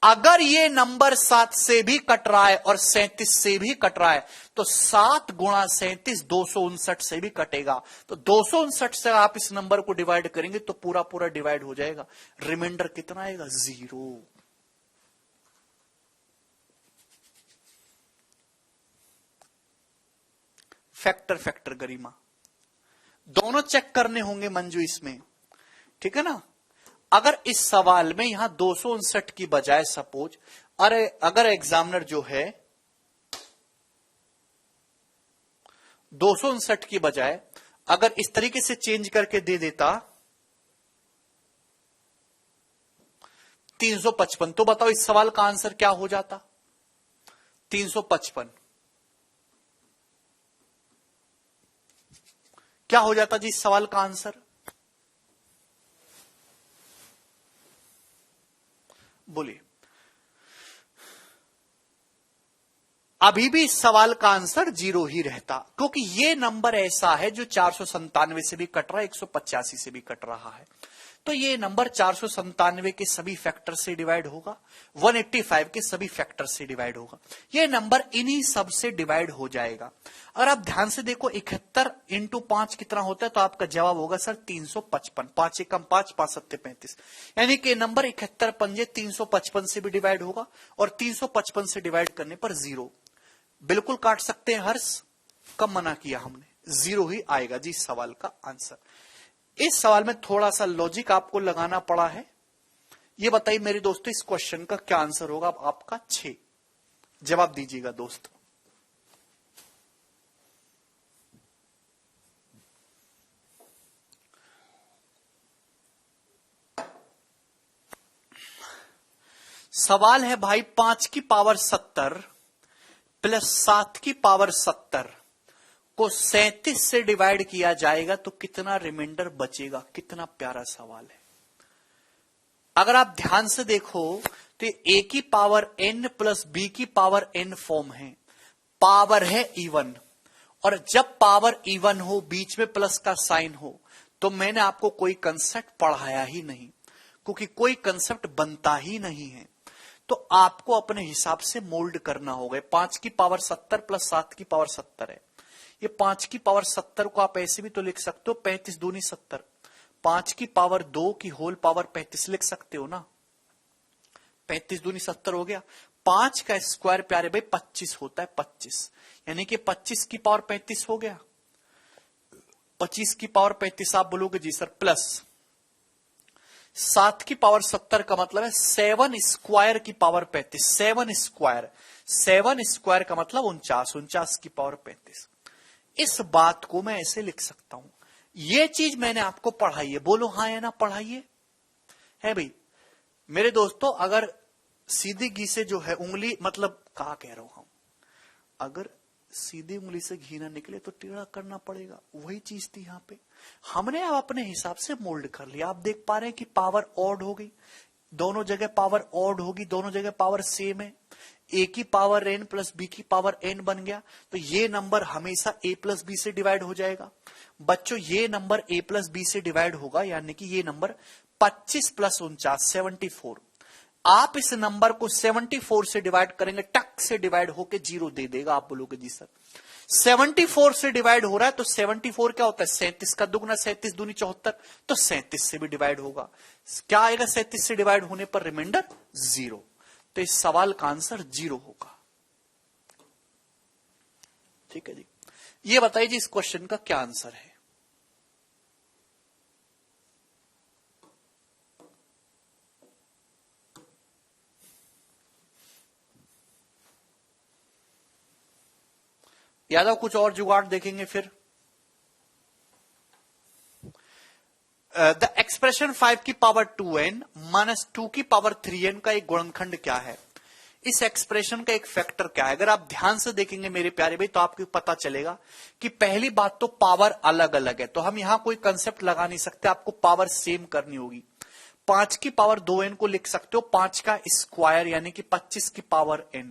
[SPEAKER 1] अगर ये नंबर 7 से भी कट रहा है और 37 से भी कट रहा है तो 7 गुणा 37 259 से भी कटेगा। तो 259 से आप इस नंबर को डिवाइड करेंगे तो पूरा पूरा डिवाइड हो जाएगा। रिमाइंडर कितना आएगा? 0। फैक्टर फैक्टर गरिमा दोनों चेक करने होंगे मंजू इसमें, ठीक है ना। अगर इस सवाल में यहां 259 की बजाय सपोज अगर एग्जामिनर जो है 259 की बजाय अगर इस तरीके से चेंज करके दे देता 355, तो बताओ इस सवाल का आंसर क्या हो जाता? 355 क्या हो जाता जी इस सवाल का आंसर? बोलिए। अभी भी इस सवाल का आंसर 0 ही रहता, क्योंकि ये नंबर ऐसा है जो 497 से भी कट रहा है, 185 से भी कट रहा है। तो ये नंबर 497 के सभी फैक्टर से डिवाइड होगा, 185 के सभी फैक्टर से डिवाइड होगा। ये नंबर इन्हीं सब से डिवाइड हो जाएगा। अगर आप ध्यान से देखो 71 इंटू 5 कितना होता है, तो आपका जवाब होगा सर 355। 5 एकम 5, 5 सत्ते 35, यानी कि नंबर 71 पंजे 355 से भी डिवाइड होगा और 355 से डिवाइड करने पर 0। बिल्कुल काट सकते हैं हर्ष, कब मना किया हमने? 0 ही आएगा जी सवाल का आंसर। इस सवाल में थोड़ा सा लॉजिक आपको लगाना पड़ा है। ये बताइए मेरे दोस्तों इस क्वेश्चन का क्या आंसर होगा? अब आपका 6 जवाब दीजिएगा दोस्त। सवाल है भाई 5 की पावर 70 प्लस 7 की पावर 70 को 37 से डिवाइड किया जाएगा तो कितना रिमाइंडर बचेगा? कितना प्यारा सवाल है। अगर आप ध्यान से देखो तो a की पावर n प्लस b की पावर n फॉर्म है, पावर है इवन, और जब पावर इवन हो बीच में प्लस का साइन हो तो मैंने आपको कोई कंसेप्ट पढ़ाया ही नहीं, क्योंकि कोई कंसेप्ट बनता ही नहीं है। तो आपको अपने हिसाब से मोल्ड करना होगा। 5 की पावर 70 प्लस 7 की पावर 70 है। ये 5 की पावर 70 को आप ऐसे भी तो लिख सकते हो 35 दूनी 70। 5 की पावर 2 की होल पावर 35 लिख सकते हो ना। 35 दूनी 70 हो गया। 5 का स्क्वायर प्यारे भाई 25 होता है, 25 यानी कि 25 की पावर 35 हो गया। 25 की पावर 35 आप बोलोगे जी सर, प्लस 7 की पावर 70 का मतलब है 7 स्क्वायर की पावर 35। 7 स्क्वायर का मतलब 49 की पावर 35। इस बात को मैं ऐसे लिख सकता हूं। ये चीज मैंने आपको पढ़ाई है, बोलो हाँ या ना पढ़ाइए है भाई मेरे दोस्तों। अगर सीधी घी से जो है उंगली, मतलब कहा कह रहा हूं हम, अगर सीधी उंगली से घी ना निकले तो टेढ़ा करना पड़ेगा, वही चीज थी यहां पे। हमने अब अपने हिसाब से मोल्ड कर लिया। आप देख पा रहे हैं कि पावर ऑड हो गई, दोनों जगह पावर ऑड होगी, दोनों जगह पावर सेम है। ए की पावर n प्लस बी की पावर n बन गया, तो ये नंबर हमेशा a प्लस बी से डिवाइड हो जाएगा। बच्चों ये नंबर a प्लस बी से डिवाइड होगा, यानी कि ये नंबर 25 प्लस 49 74। आप इस नंबर को 74 से डिवाइड करेंगे, टक से डिवाइड होके 0 दे देगा। आप बोलोगे जी सर 74 से डिवाइड हो रहा है तो 74 क्या होता है? 37 का दुगना, 37 दूनी 74, तो 37 से भी डिवाइड होगा। क्या आएगा 37 से डिवाइड होने पर? रिमाइंडर 0। तो इस सवाल का आंसर 0 होगा। ठीक है जी। ये बताइए जी इस क्वेश्चन का क्या आंसर है? यादव कुछ और जुगाड़ देखेंगे फिर। द एक्सप्रेशन 5 की पावर 2n माइनस 2 की पावर 3n का एक गुणनखंड क्या है? इस एक्सप्रेशन का एक फैक्टर क्या है, अगर आप ध्यान से देखेंगे मेरे प्यारे भाई तो आपको पता चलेगा कि पहली बात तो पावर अलग अलग है, तो हम यहां कोई कंसेप्ट लगा नहीं सकते, आपको पावर सेम करनी होगी। 5 की पावर 2n को लिख सकते हो 5 का स्क्वायर यानी कि 25 की पावर n,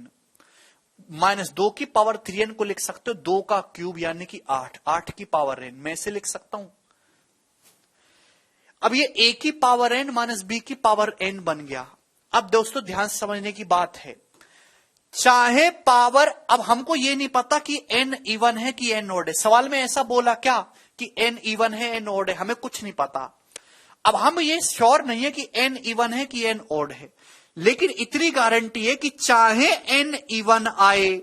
[SPEAKER 1] माइनस 2 की पावर 3n को लिख सकते हो 2 का क्यूब यानी कि 8 की पावर n, मैं इसे लिख सकता हूं। अब ये a की पावर n माइनस b की पावर n बन गया। अब दोस्तों ध्यान से समझने की बात है, चाहे पावर, अब हमको ये नहीं पता कि n इवन है कि n ऑड है, सवाल में ऐसा बोला क्या कि n इवन है n ऑड है, हमें कुछ नहीं पता। अब हम ये श्योर नहीं है कि n इवन है कि n ऑड है, लेकिन इतनी गारंटी है कि चाहे n इवन आए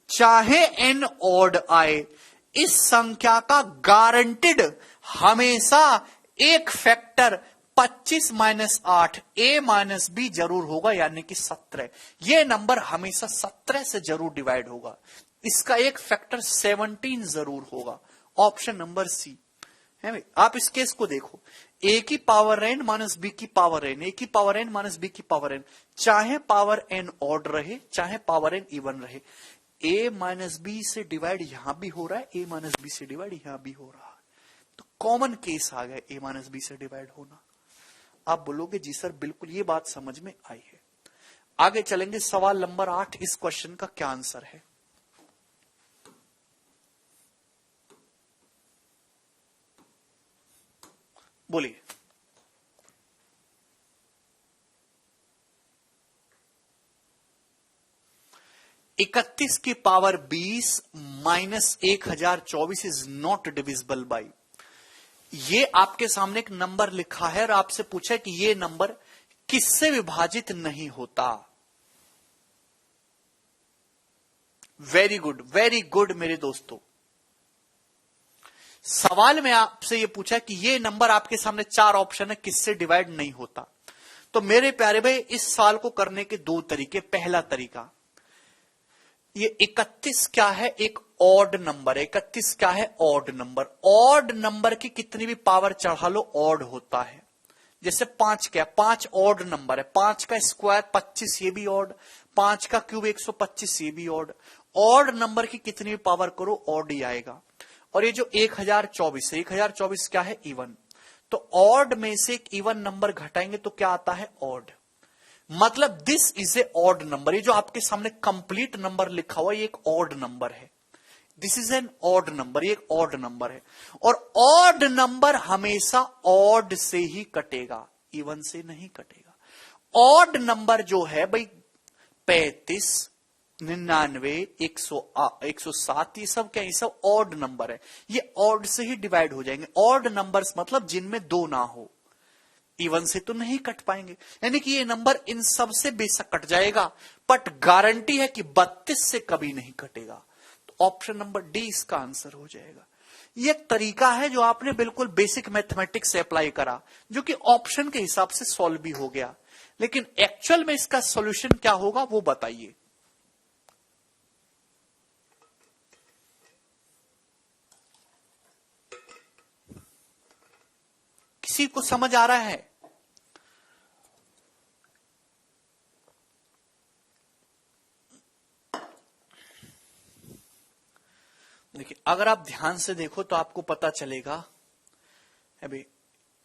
[SPEAKER 1] चाहे n ऑड आए, इस संख्या का गारंटेड हमेशा एक फैक्टर 25 माइनस 8 a माइनस b जरूर होगा यानी कि 17। ये नंबर हमेशा 17 से जरूर डिवाइड होगा, इसका एक फैक्टर 17 जरूर होगा। ऑप्शन नंबर सी है भाई। आप इस केस को देखो, a की पावर n माइनस b की पावर n, a की पावर n माइनस b की पावर n, चाहे पावर n ऑड रहे चाहे पावर n इवन रहे, a माइनस b से डिवाइड यहां भी हो रहा है, a माइनस b से डिवाइड यहां भी हो रहा है, तो कॉमन केस आ गया a माइनस b से डिवाइड होना। आप बोलोगे जी सर बिल्कुल ये बात समझ में आई है। आगे चलेंगे, सवाल नंबर 8, इस क्वेश्चन का क्या आंसर है। बोलिए। इकतीस की power 20 minus 1024 is not divisible by, ये आपके सामने एक नंबर लिखा है और आपसे पूछा है कि ये नंबर किससे विभाजित नहीं होता। वेरी गुड मेरे दोस्तों, सवाल में आपसे ये पूछा कि ये नंबर आपके सामने 4 ऑप्शन है किससे डिवाइड नहीं होता। तो मेरे प्यारे भाई इस सवाल को करने के 2 तरीके। पहला तरीका, ये 31 क्या है, एक ऑड नंबर है। 31 क्या है, ऑड नंबर। ऑड नंबर की कितनी भी पावर चढ़ा लो ऑड होता है। जैसे 5 क्या, 5 ऑड नंबर है, 5 का स्क्वायर 25 ये भी ऑड, 5 का क्यूब 125 ये भी ऑड। ऑड नंबर की कितनी भी पावर करो ऑड ही आएगा। और ये जो 1024 है, 1024 क्या है, इवन। तो ऑड में से एक इवन नंबर घटाएंगे तो क्या आता है, ऑड। मतलब this is a odd number. ये जो आपके सामने कंप्लीट नंबर लिखा हुआ है ये एक ऑड नंबर है। This is an odd number, ये एक ऑड नंबर है। और ऑड नंबर हमेशा ऑड से ही कटेगा, इवन से नहीं कटेगा। ऑड नंबर जो है भाई 35, 99, 107 ये सब क्या, ये सब ऑड नंबर है, ये ऑड से ही डिवाइड हो जाएंगे। ऑड नंबर्स मतलब जिनमें 2 ना हो, इवन से तो नहीं कट पाएंगे। यानी कि ये नंबर इन सब से बेशक कट जाएगा, बट गारंटी है कि 32 से कभी नहीं कटेगा। तो ऑप्शन नंबर डी इसका आंसर हो जाएगा। ये तरीका है जो आपने बिल्कुल बेसिक मैथमेटिक्स से अप्लाई करा, जो कि ऑप्शन के हिसाब से सॉल्व भी हो गया, लेकिन एक्चुअल में इसका सॉल्यूशन क्या होगा वो बताइए। किसी को समझ आ रहा है? देखिए अगर आप ध्यान से देखो तो आपको पता चलेगा अभी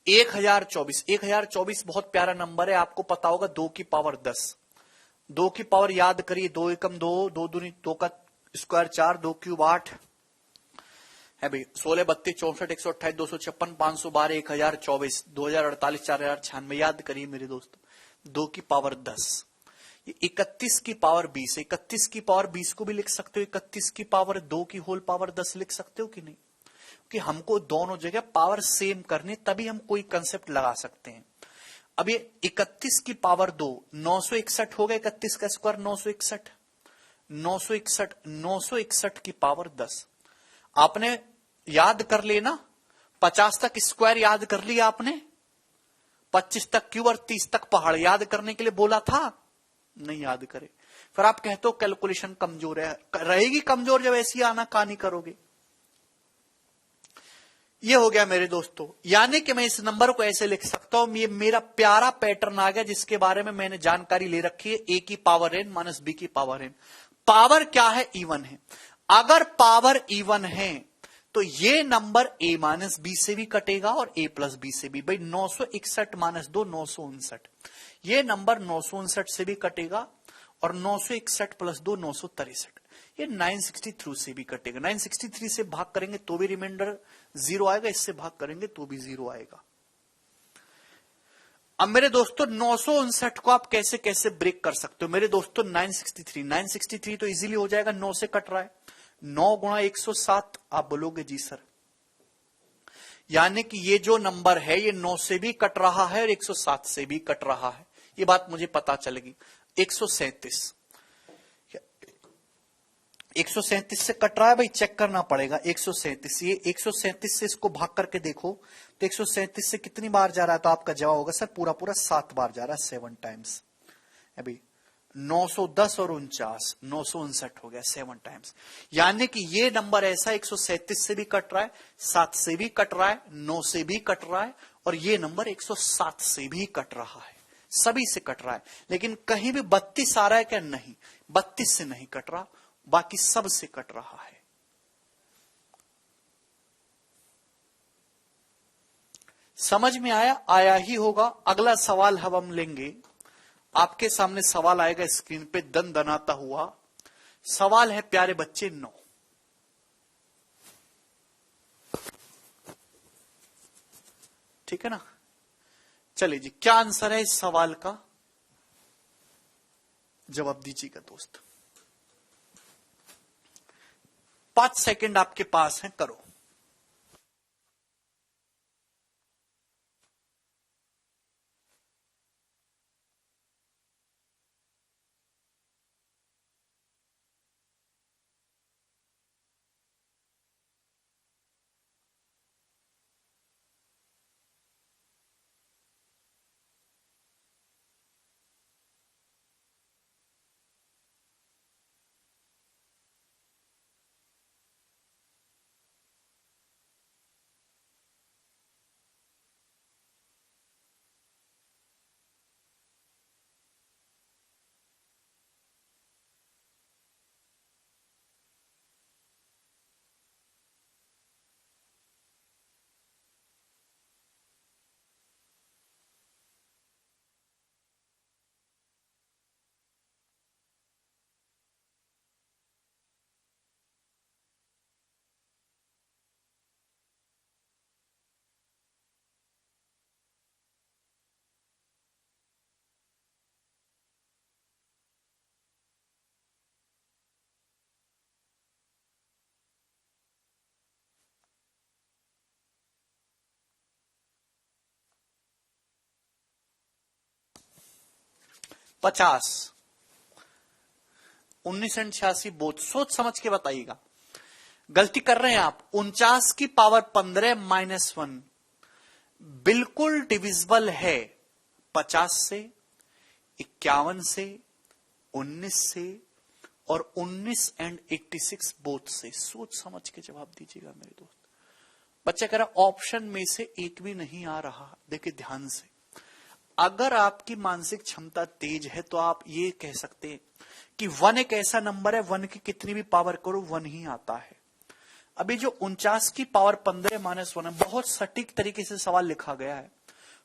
[SPEAKER 1] 1024 बहुत प्यारा नंबर है। आपको पता होगा 2 की पावर 10, 2 की पावर याद करिए, 2 एकम 2, 2 दूनी 2 का स्क्वायर 4, 2 क्यूब 8 है भाई, 16, 32, 64, 128, 256, 512, 1024, 2048, 4096 याद करिए मेरे दोस्त। 2 की पावर 10, ये 31 की पावर 20, 31 की पावर 20 को भी लिख सकते हो, 31 की पावर 2 की होल पावर 10 लिख सकते हो कि नहीं? कि हमको दोनों जगह पावर सेम करनी, तभी हम कोई कंसेप्ट लगा सकते हैं। अब ये 31 की पावर 2 961 हो गया, 31 का स्क्वायर 961, 961, 961 की पावर 10 आपने याद कर लेना। 50 तक स्क्वायर याद कर लिया आपने, 25 तक क्यूब और 30 तक पहाड़ याद करने के लिए बोला था, नहीं याद करे। फिर आप कहते हो कैलकुलेशन कमजोर है, रहेगी कमजोर जब ऐसी आना कहानी करोगे। ये हो गया मेरे दोस्तों, यानी कि मैं इस नंबर को ऐसे लिख सकता हूं, ये मेरा प्यारा पैटर्न आ गया जिसके बारे में मैंने जानकारी ले रखी है, ए की पावर एन माइनस बी की पावर एन। पावर क्या है? इवन है। अगर पावर इवन है तो ये नंबर ए माइनस बी से भी कटेगा और ए प्लस बी से भी। भाई 961 माइनस 2 959, ये नंबर 959 से भी कटेगा और 961 प्लस 2 963, ये 963 से भी कटेगा। 963 से भाग करेंगे तो भी रिमाइंडर 0 आएगा, इससे भाग करेंगे तो भी 0 आएगा। अब मेरे दोस्तों 959 को आप कैसे कैसे ब्रेक कर सकते हो? मेरे दोस्तों 963 तो इजीली हो जाएगा, 9 से कट रहा है, 9 गुणा 107। आप बोलोगे जी सर, यानी कि ये जो नंबर है ये 9 से भी कट रहा है और 107 से भी कट रहा है, ये बात मुझे पता चलेगी। 137 से कट रहा है भाई, चेक करना पड़ेगा। 137, ये 137 से इसको भाग करके देखो तो 137 से कितनी बार जा रहा है? तो आपका जवाब होगा सर पूरा पूरा 7 बार जा रहा है, 7 टाइम्स। अभी 910 और 49, 959 हो गया 7 टाइम्स। यानी कि ये नंबर ऐसा 137 से भी कट रहा है, 7 से भी कट रहा है, 9 से भी कट रहा है और ये नंबर 107 से भी कट रहा है, सभी से कट रहा है। लेकिन कहीं भी 32 आ रहा है क्या? नहीं, 32 से नहीं कट रहा, बाकी सब से कट रहा है। समझ में आया? आया ही होगा। अगला सवाल हम लेंगे, आपके सामने सवाल आएगा स्क्रीन पे दन दनाता हुआ। सवाल है प्यारे बच्चे 9। ठीक है ना? चलिए जी, क्या आंसर है इस सवाल का? जवाब दीजिएगा दोस्त। 5 सेकंड आपके पास है, करो। पचास 1986 बोध, सोच समझ के बताइएगा। गलती कर रहे हैं आप। 49 की पावर 15 माइनस 1 बिल्कुल डिविजिबल है 50 से, 51 से, 19 से और 19 एंड 86 बोथ से। सोच समझ के जवाब दीजिएगा मेरे दोस्त। बच्चा कह रहा ऑप्शन में से एक भी नहीं आ रहा। देखिए ध्यान से, अगर आपकी मानसिक क्षमता तेज है तो आप ये कह सकते हैं कि 1 एक ऐसा नंबर है 1 की कितनी भी पावर करो 1 ही आता है। अभी जो 49 की पावर 15 माइनस 1 है, बहुत सटीक तरीके से सवाल लिखा गया है।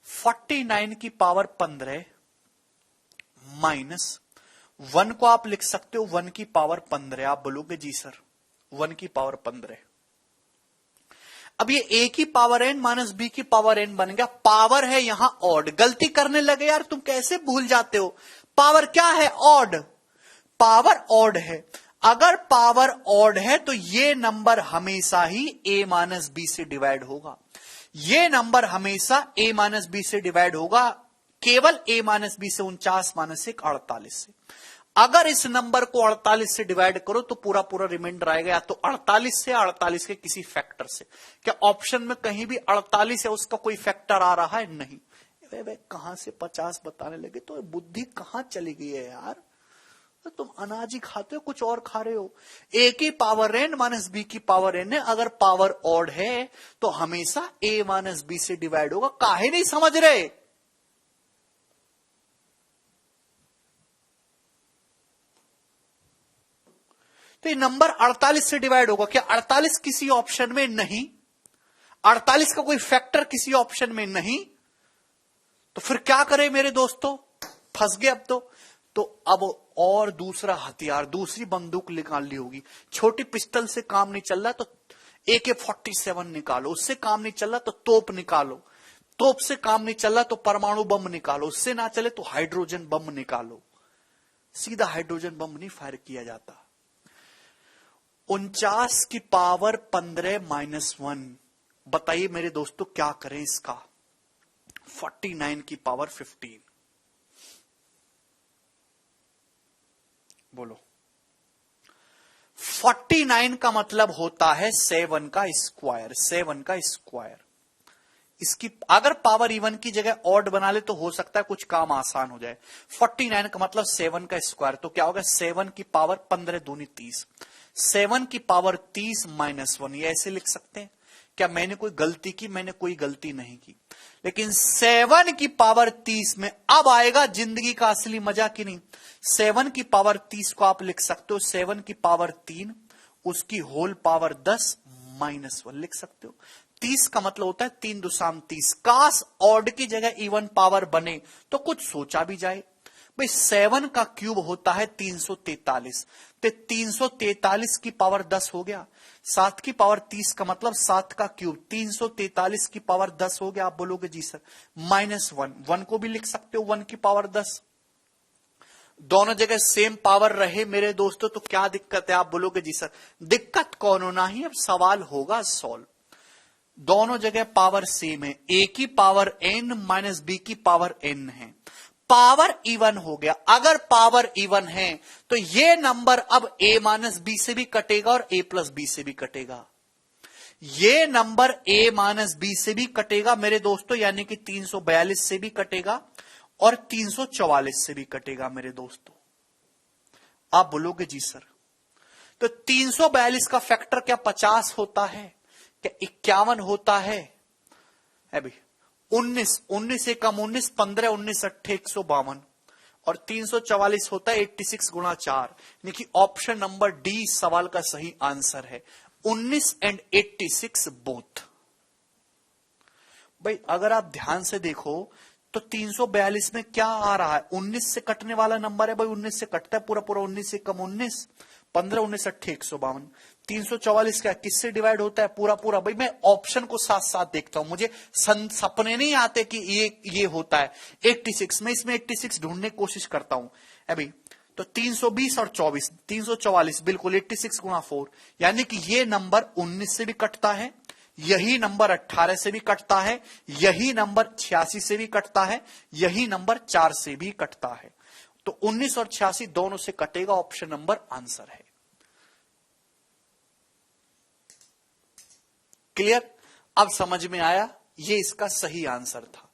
[SPEAKER 1] 49 की पावर 15 माइनस 1 को आप लिख सकते हो 1 की पावर 15। आप बोलोगे जी सर 1 की पावर 15। अब ये ए की पावर एन माइनस बी की पावर एन बन गया। पावर है यहां ऑड। गलती करने लगे यार, तुम कैसे भूल जाते हो? पावर क्या है? ऑड। पावर ऑड है। अगर पावर ऑड है तो ये नंबर हमेशा ही ए माइनस बी से डिवाइड होगा। ये नंबर हमेशा ए माइनस बी से डिवाइड होगा, केवल ए माइनस बी से। 49 माइनस 1 48 से। अगर इस नंबर को 48 से डिवाइड करो तो पूरा पूरा रिमाइंडर आएगा या तो 48 से, 48 के किसी फैक्टर से। क्या ऑप्शन में कहीं भी 48 है उसका कोई फैक्टर आ रहा है? नहीं। वे कहां से 50 बताने लगे? तो बुद्धि कहां चली गई है यार? तो तुम अनाज ही खाते हो, कुछ और खा रहे हो। ए की पावर एन माइनस बी की पावर एन है, अगर पावर ऑड है तो हमेशा ए माइनस बी से डिवाइड होगा। काहे नहीं समझ रहे? तो ये नंबर 48 से डिवाइड होगा क्या? 48 किसी ऑप्शन में नहीं, 48 का कोई फैक्टर किसी ऑप्शन में नहीं, तो फिर क्या करें मेरे दोस्तों? फंस गए अब तो अब और दूसरा हथियार, दूसरी बंदूक निकालनी होगी। छोटी पिस्टल से काम नहीं चल रहा तो AK-47 निकालो, उससे काम नहीं चल रहा तो तोप निकालो, तोप से काम नहीं चल रहा तो परमाणु बम निकालो, उससे ना चले तो हाइड्रोजन बम निकालो। सीधा हाइड्रोजन बम नहीं फायर किया जाता। 49 की पावर 15 -1, बताइए मेरे दोस्तों क्या करें इसका? 49 की पावर 15, बोलो। 49 का मतलब होता है 7 का स्क्वायर, 7 का स्क्वायर। इसकी अगर पावर इवन की जगह ऑड बना ले तो हो सकता है कुछ काम आसान हो जाए। 49 का मतलब 7 का स्क्वायर, तो क्या होगा? 7 की पावर 15 दूनी 30, 7 की पावर 30 -1, ये ऐसे लिख सकते हैं क्या? मैंने कोई गलती की? मैंने कोई गलती नहीं की, लेकिन 7 की पावर 30 में अब आएगा जिंदगी का असली मजा कि नहीं। 7 की पावर 30 को आप लिख सकते हो 7 की पावर 3, उसकी होल पावर 10 -1 लिख सकते हो। 30 का मतलब होता है 3 दूसाम 30। काश ऑड की जगह इवन पावर बने तो कुछ सोचा भी जाए। भाई 7 का क्यूब होता है 343, तो 343 की पावर 10 हो गया। 7 की पावर 30 का मतलब 7 का क्यूब 343 की पावर 10 हो गया। आप बोलोगे जी सर -1, 1 को भी लिख सकते हो 1 की पावर 10। दोनों जगह सेम पावर रहे मेरे दोस्तों तो क्या दिक्कत है? आप बोलोगे जी सर दिक्कत कौन होना ही, अब सवाल होगा सॉल्व। दोनों जगह पावर सेम है, ए की पावर n माइनस बी की पावर n है, पावर इवन हो गया। अगर पावर इवन है तो ये नंबर अब a माइनस बी से भी कटेगा और a प्लस बी से भी कटेगा। ये नंबर a माइनस बी से भी कटेगा मेरे दोस्तों, यानी कि 342 से भी कटेगा और 344 से भी कटेगा मेरे दोस्तों। आप बोलोगे जी सर तो 342 का फैक्टर क्या 50 होता है, क्या 51 होता है? भाई 19 से कम 19, 15 19 8 152 और 344 होता है 86 गुणा 4, यानी कि ऑप्शन नंबर डी सवाल का सही आंसर है। 19 एंड 86 बोथ। भाई अगर आप ध्यान से देखो तो 342 में क्या आ रहा है? 19 से कटने वाला नंबर है भाई, 19 से कटता है पूरा पूरा, 19 से कम 19, 15 19 8 152। 344 क्या किससे डिवाइड होता है? पूरा पूरा। भाई मैं ऑप्शन को साथ साथ देखता हूं, मुझे सपने नहीं आते कि ये होता है 86 में, इसमें 86 ढूंढने की कोशिश करता हूं अभी। तो 320 और 24 344 बिल्कुल 86 गुणा 4, यानी कि ये नंबर 19 से भी कटता है, यही नंबर 18 से भी कटता है, यही नंबर 86 से भी कटता है, यही नंबर 4 से भी कटता है। तो 19 और 86 दोनों से कटेगा, ऑप्शन नंबर आंसर है। क्लियर? अब समझ में आया, ये इसका सही आंसर था।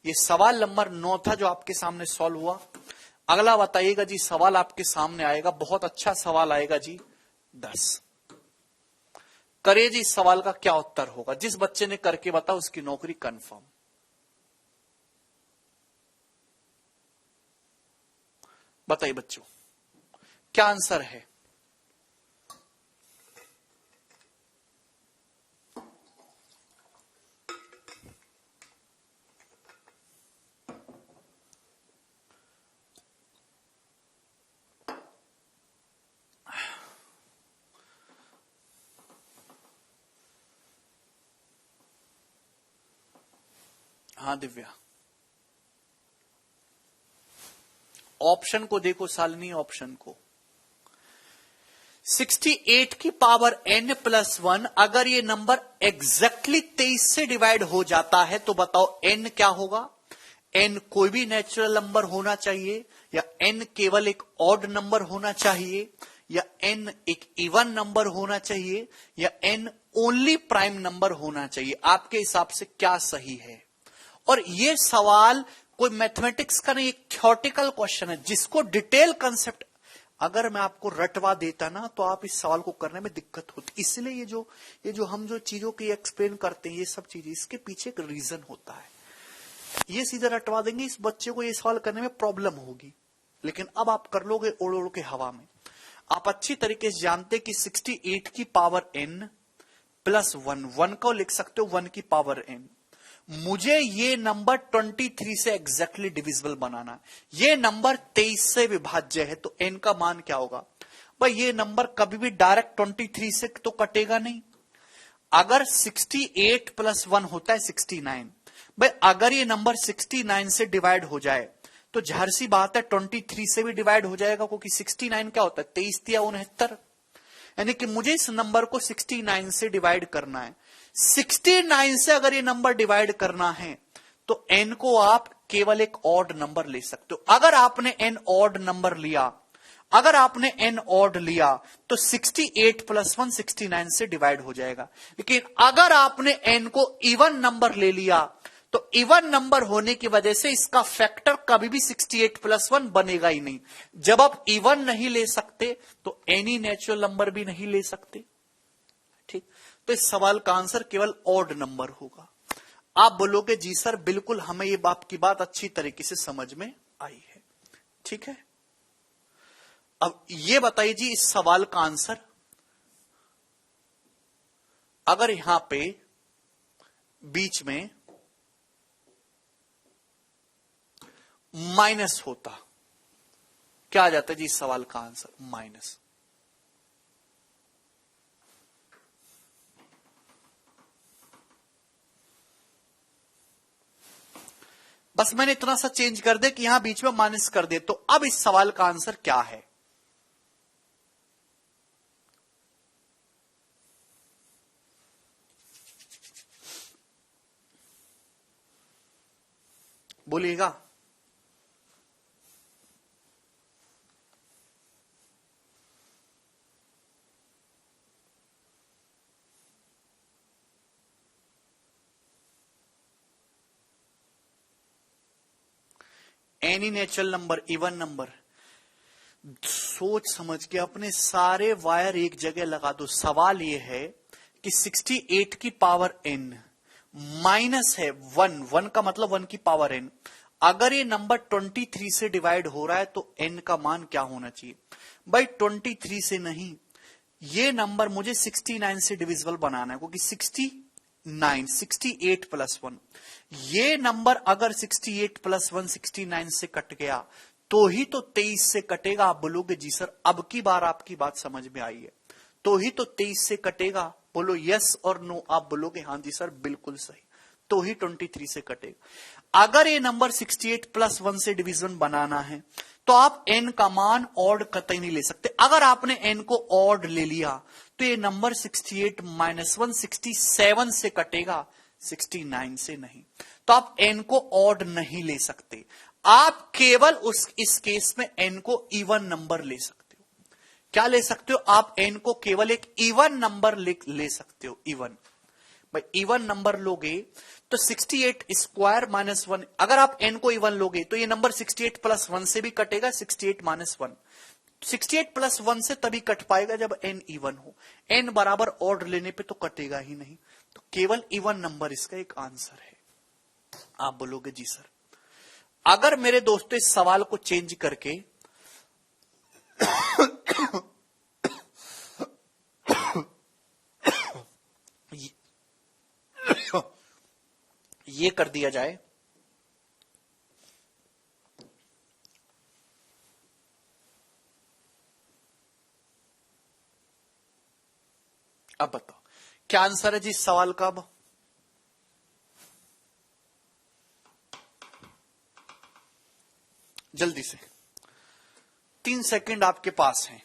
[SPEAKER 1] ये सवाल नंबर 9 था जो आपके सामने सॉल्व हुआ। अगला बताइएगा जी, सवाल आपके सामने आएगा, बहुत अच्छा सवाल आएगा जी 10। करिए जी, इस सवाल का क्या उत्तर होगा? जिस बच्चे ने करके बताया उसकी नौकरी कंफर्म। बताइए बच्चों क्या आंसर है? हाँ दिव्या, ऑप्शन को देखो शालिनी, ऑप्शन को। 68 की पावर n प्लस 1, अगर ये नंबर एग्जैक्टली 23 से डिवाइड हो जाता है तो बताओ n क्या होगा? n कोई भी नेचुरल नंबर होना चाहिए, या n केवल एक ऑड नंबर होना चाहिए, या n एक इवन नंबर होना चाहिए, या n ओनली प्राइम नंबर होना चाहिए? आपके हिसाब से क्या सही है? और ये सवाल कोई मैथमेटिक्स का नहीं, एक थ्योरेटिकल क्वेश्चन है जिसको डिटेल कंसेप्ट अगर मैं आपको रटवा देता ना तो आप इस सवाल को करने में दिक्कत होती। इसलिए ये जो हम जो चीजों की एक्सप्लेन करते हैं, ये सब चीजें, इसके पीछे एक रीजन होता है। ये सीधे रटवा देंगे, इस बच्चे को ये सवाल करने में प्रॉब्लम होगी, लेकिन अब आप कर लोगे उड़ उड़ के हवा में। आप अच्छी तरीके से जानते कि 68 की पावर n प्लस 1 को लिख सकते हो 1 की पावर n। मुझे ये नंबर 23 से एग्जैक्टली डिविजिबल बनाना है। ये नंबर 23 से विभाज्य है, तो n का मान क्या होगा भाई? ये नंबर कभी भी डायरेक्ट 23 से तो कटेगा नहीं। अगर 68 प्लस 1 होता है 69, भाई अगर ये नंबर 69 से डिवाइड हो जाए तो जाहिर सी बात है 23 से भी डिवाइड हो जाएगा, क्योंकि 69 क्या होता है? 23 या 69। यानी कि मुझे इस नंबर को 69 से डिवाइड करना है। 69 से अगर ये नंबर डिवाइड करना है तो n को आप केवल एक ऑड नंबर ले सकते हो। अगर आपने n ऑड नंबर लिया, अगर आपने n ऑड लिया तो 68 प्लस 1 69 से डिवाइड हो जाएगा। लेकिन अगर आपने n को इवन नंबर ले लिया तो इवन नंबर होने की वजह से इसका फैक्टर कभी भी 68 प्लस 1 बनेगा ही नहीं। जब आप इवन नहीं ले सकते तो एनी नेचुरल नंबर भी नहीं ले सकते। ठीक, तो इस सवाल का आंसर केवल ऑड नंबर होगा। आप बोलोगे जी सर बिल्कुल, हमें ये आपकी बात अच्छी तरीके से समझ में आई है। ठीक है, अब ये बताइए जी इस सवाल का आंसर, अगर यहां पे बीच में माइनस होता, क्या आ जाता है जी इस सवाल का आंसर? माइनस। बस मैंने इतना सा चेंज कर दे कि यहां बीच में माइनस कर दे, तो अब इस सवाल का आंसर क्या है? बोलिएगा। Any natural number, even number, सोच समझ के अपने सारे वायर एक जगह लगा दो। सवाल यह है कि 68 की पावर n माइनस है 1 का मतलब 1 की पावर n। अगर ये नंबर 23 से डिवाइड हो रहा है तो n का मान क्या होना चाहिए भाई? 23 से नहीं, ये नंबर मुझे 69 से डिविजिबल बनाना है, क्योंकि 68 प्लस 1, ये नंबर अगर 68 प्लस 1 69 से कट गया तो ही तो 23 से कटेगा। आप बोलोगे जी सर अब की बार आपकी बात समझ में आई है, तो ही तो 23 से कटेगा। बोलो यस और नो। आप बोलोगे हाँ जी सर बिल्कुल सही, तो ही 23 से कटेगा। अगर ये नंबर 68 प्लस 1 से डिवीजन बनाना है तो आप n का मान ऑड कतई नहीं ले सकते। अगर आपने n को ऑड ले लिया तो ये नंबर 68 माइनस 1 67 से कटेगा, 69 से नहीं। तो आप n को ऑड नहीं ले सकते, आप केवल इस केस में n को इवन नंबर ले सकते हो। क्या ले सकते हो? आप n को केवल एक इवन नंबर ले सकते हो। इवन भाई इवन नंबर लोगे तो 68 स्क्वायर माइनस 1, अगर आप n को इवन लोगे तो ये नंबर 68 प्लस 1 से भी कटेगा, 68 माइनस 1, 68 प्लस 1 से तभी कट पाएगा जब n इवन हो। n बराबर ऑड लेने पे तो कटेगा ही नहीं, तो केवल इवन नंबर इसका एक आंसर है। आप बोलोगे जी सर अगर मेरे दोस्तों इस सवाल को चेंज करके ये कर दिया जाए, अब बताओ क्या आंसर है जी इस सवाल का? अब जल्दी से 3 सेकंड आपके पास हैं।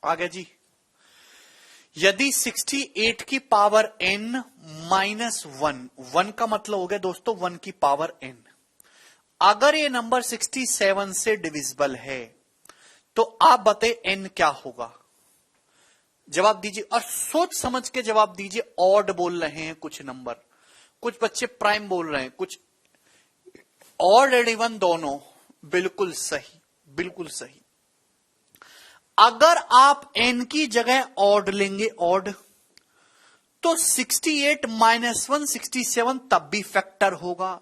[SPEAKER 1] आ गया जी। यदि 68 की पावर n माइनस 1 का मतलब हो गया दोस्तों 1 की पावर n, अगर ये नंबर 67 से डिविजिबल है तो आप बताइए n क्या होगा? जवाब दीजिए और सोच समझ के जवाब दीजिए। ऑड बोल रहे हैं कुछ नंबर, कुछ बच्चे प्राइम बोल रहे हैं, कुछ ऑड एंड इवन दोनों। बिल्कुल सही, बिल्कुल सही। अगर आप n की जगह ऑड लेंगे, ऑड, तो 68 माइनस 1 67 तब भी फैक्टर होगा।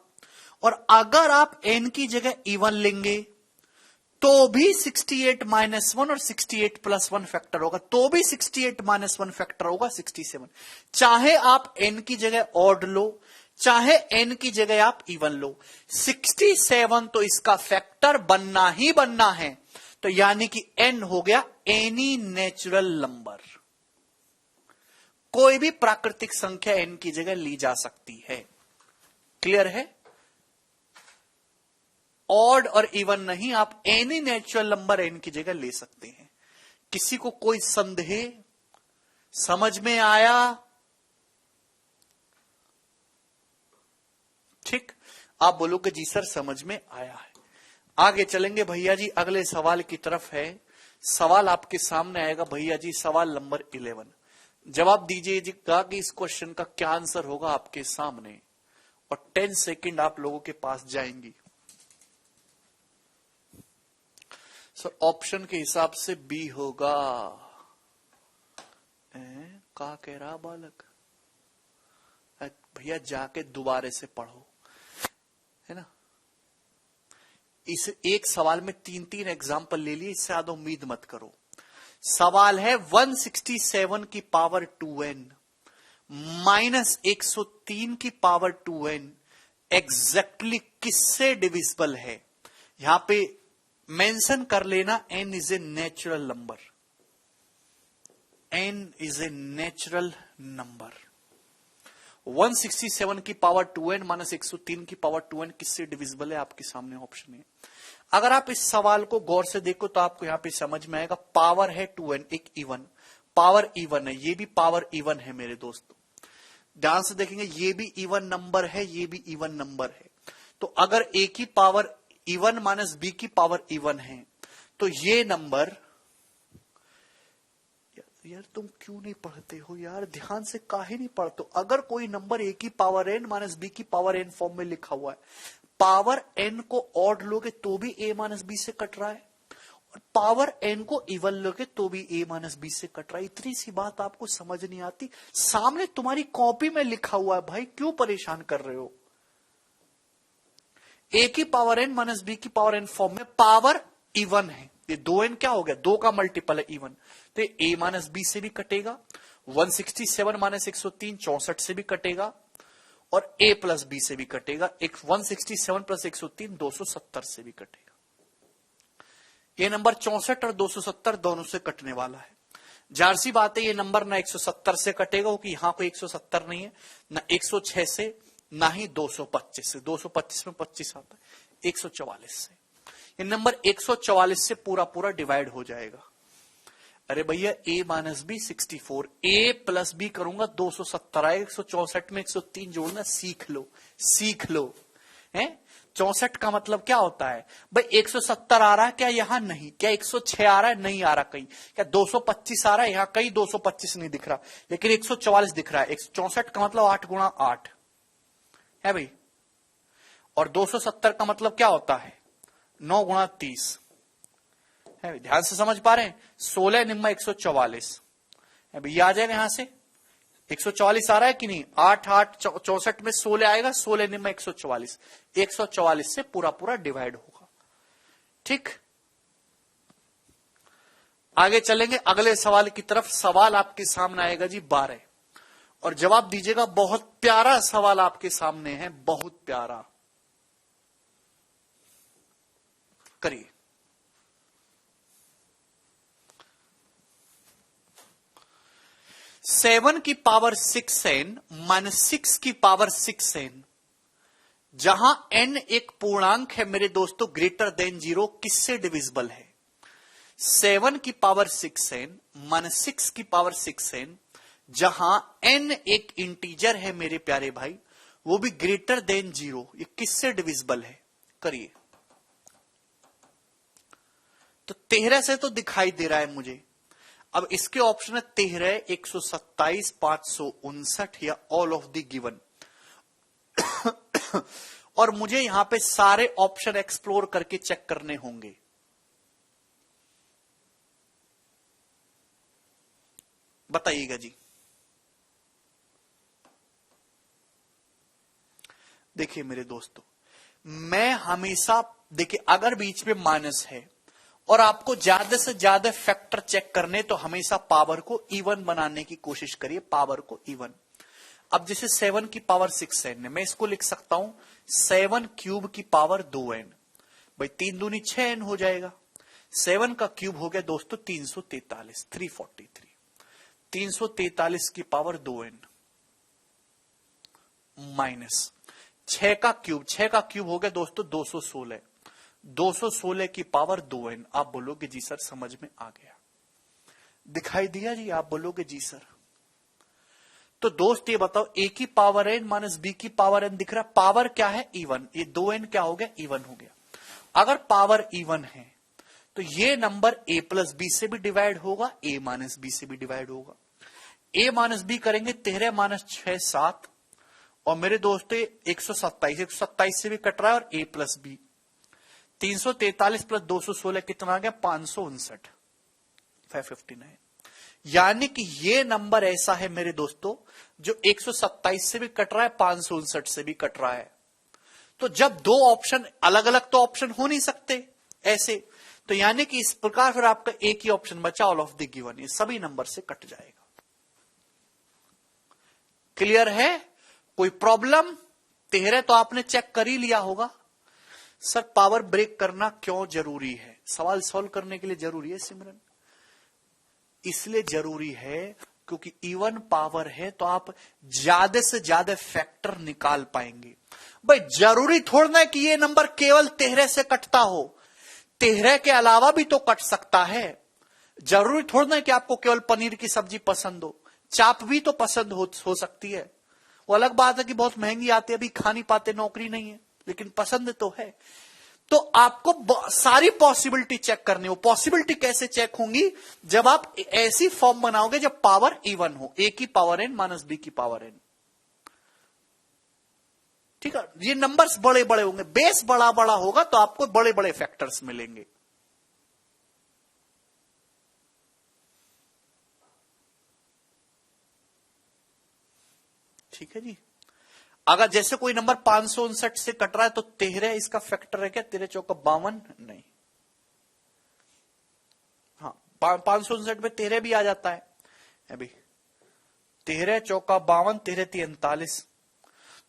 [SPEAKER 1] और अगर आप n की जगह इवन लेंगे तो भी 68 माइनस 1 और 68 प्लस 1 फैक्टर होगा, तो भी 68 माइनस 1 फैक्टर होगा 67। चाहे आप n की जगह ऑड लो, चाहे n की जगह आप इवन लो, 67 तो इसका फैक्टर बनना ही बनना है। तो यानी कि n हो गया एनी नेचुरल नंबर। कोई भी प्राकृतिक संख्या n की जगह ली जा सकती है। क्लियर है? ऑड और इवन नहीं, आप एनी नेचुरल नंबर n की जगह ले सकते हैं। किसी को कोई संदेह? समझ में आया? ठीक, आप बोलोगे जी सर समझ में आया है। आगे चलेंगे भैया जी, अगले सवाल की तरफ है। सवाल आपके सामने आएगा भैया जी, सवाल नंबर 11। जवाब दीजिएगा कि इस क्वेश्चन का क्या आंसर होगा आपके सामने, और 10 सेकंड आप लोगों के पास जाएंगी। सर ऑप्शन के हिसाब से बी होगा। का कह रहा बालक? भैया जाके दोबारे से पढ़ो, है ना। इस एक सवाल में 3-3 एग्जाम्पल ले लिए, इससे ज्यादा उम्मीद मत करो। सवाल है 167 की पावर 2n माइनस 103 की पावर 2n एग्जैक्टली किससे डिविजिबल है? यहां पे मेंशन कर लेना n is a natural number, n is a natural number. 167 की पावर 2n माइनस 103 की पावर 2n किससे डिविजिबल है? आपके सामने ऑप्शन है। अगर आप इस सवाल को गौर से देखो तो आपको यहां पे समझ में आएगा। पावर है 2n, एक इवन, पावर इवन है, ये भी पावर इवन है मेरे दोस्तों। ध्यान से देखेंगे, ये भी इवन नंबर है, ये भी इवन नंबर है। तो अगर a की पावर इवन माइनस b की पावर इवन है तो ये नंबर, यार तुम क्यों नहीं पढ़ते हो यार? ध्यान से काहे नहीं पढ़ते हो? अगर कोई नंबर a की पावर n माइनस b की पावर n फॉर्म में लिखा हुआ है, पावर n को ऑड लोगे तो भी a माइनस b से कट रहा है, और पावर n को इवन लोगे तो भी a माइनस b से कट रहा है। इतनी सी बात आपको समझ नहीं आती? सामने तुम्हारी कॉपी में लिखा हुआ है भाई, क्यों परेशान कर रहे हो? a की पावर n माइनस b की पावर n फॉर्म में पावर इवन है, ये 2n क्या हो गया? 2 का मल्टीपल है इवन, तो a माइनस b से भी कटेगा, 167 माइनस 103 64 से भी कटेगा, और a प्लस b से भी कटेगा। एक 167 प्लस 103 270 से भी कटेगा। ये नंबर 64 और 270 दोनों से कटने वाला है। जाहिर सी बात है ये नंबर ना 170 से कटेगा क्योंकि यहां कोई 170 नहीं है, ना 106 से, ना ही 225 से। 225 में 25 आता है, 144 से। ये नंबर 144 से पूरा पूरा डिवाइड हो जाएगा। अरे भैया a minus b 64, a plus b करूंगा 270 आएगा, 164 में 103 जोड़ना सीख लो, सीख लो। है 64 का मतलब क्या होता है भाई? 170 आ रहा है क्या यहां? नहीं। क्या 106 आ रहा है? नहीं आ रहा कहीं। क्या 225 आ रहा है यहां? कहीं 225 नहीं दिख रहा, लेकिन 144 दिख रहा है। 164 का मतलब 8 गुणा 8 है भाई, और 270 का मतलब क्या होता है? 9 गुणा 30 है। ध्यान से समझ पा रहे हैं? 16 निम्मा 144 है भैया, आ जाएगा यहां से। 144 आ रहा है कि नहीं? 8 8 64 में 16 आएगा, 16 निम्मा 144, 144 से पूरा पूरा डिवाइड होगा। ठीक, आगे चलेंगे अगले सवाल की तरफ। सवाल आपके सामने आएगा जी 12, और जवाब दीजिएगा। बहुत प्यारा सवाल आपके सामने है, बहुत प्यारा। करिए। सेवन की पावर 6n माइनस 6 की पावर 6n, जहां n एक पूर्णांक है मेरे दोस्तों ग्रेटर देन 0, किससे डिविजिबल है? 7 की पावर 6n माइनस 6 की पावर 6n, जहां n एक इंटीजर है मेरे प्यारे भाई, वो भी ग्रेटर देन 0, ये किससे डिविजिबल है? करिए। तो 13 से तो दिखाई दे रहा है मुझे। अब इसके ऑप्शन है 13, 127, 559 या ऑल ऑफ द गिवन। और मुझे यहां पे सारे ऑप्शन एक्सप्लोर करके चेक करने होंगे। बताइएगा जी। देखिए मेरे दोस्तों, मैं हमेशा, देखिए अगर बीच में माइनस है और आपको ज्यादा से ज्यादा फैक्टर चेक करने, तो हमेशा पावर को इवन बनाने की कोशिश करिए, पावर को इवन। अब जैसे 7 की पावर 6n है, मैं इसको लिख सकता हूं 7 क्यूब की पावर 2n। भाई 3 दूनी 6n हो जाएगा। 7 का क्यूब हो गया दोस्तों 343, 343। 343 की पावर 2n माइनस 6 का क्यूब हो गया दोस्तों 216। 216 की पावर 2n। आप बोलोगे जी सर समझ में आ गया, दिखाई दिया जी? आप बोलोगे जी सर। तो दोस्त ये बताओ, a की पावर n माइनस b की पावर n दिख रहा, पावर क्या है? इवन। ये 2n क्या हो गया? इवन हो गया। अगर पावर इवन है तो ये नंबर a प्लस बी से भी डिवाइड होगा, a माइनस बी से भी डिवाइड होगा। a माइनस बी करेंगे 13 माइनस 6 7, और मेरे दोस्तों 127 से भी कट रहा है, और a प्लस बी 343 प्लस 216 कितना आ गया? 559, 559। यानी कि ये नंबर ऐसा है मेरे दोस्तों जो 127 से भी कट रहा है, 559 से भी कट रहा है। तो जब दो ऑप्शन अलग अलग, तो ऑप्शन हो नहीं सकते ऐसे, तो यानी कि इस प्रकार फिर आपका एक ही ऑप्शन बचा, ऑल ऑफ द गिवन। ये सभी नंबर से कट जाएगा। क्लियर है? कोई प्रॉब्लम? 13 तो आपने चेक कर ही लिया होगा। सर पावर ब्रेक करना क्यों जरूरी है? सवाल सॉल्व करने के लिए जरूरी है सिमरन। इसलिए जरूरी है क्योंकि इवन पावर है तो आप ज्यादा से ज्यादा फैक्टर निकाल पाएंगे। भाई जरूरी थोड़ा है कि ये नंबर केवल 13 से कटता हो, 13 के अलावा भी तो कट सकता है। जरूरी थोड़ा है कि आपको केवल पनीर की सब्जी पसंद हो, चाप भी तो पसंद हो सकती है। वो अलग बात है कि बहुत महंगी आती है, अभी खा नहीं पाते, नौकरी नहीं है, लेकिन पसंद तो है। तो आपको सारी पॉसिबिलिटी चेक करनी हो। पॉसिबिलिटी कैसे चेक होंगी? जब आप ऐसी फॉर्म बनाओगे जब पावर इवन हो, a की पावर n माइनस b की पावर n। ठीक है, ये नंबर्स बड़े बड़े होंगे, बेस बड़ा बड़ा होगा तो आपको बड़े बड़े फैक्टर्स मिलेंगे। ठीक है जी। अगर जैसे कोई नंबर 559 से कट रहा है तो 13 इसका फैक्टर है क्या? 13 चौका 52 नहीं, हाँ 559 में 13 भी आ जाता है अभी। 13 चौका 52, 13 3 39।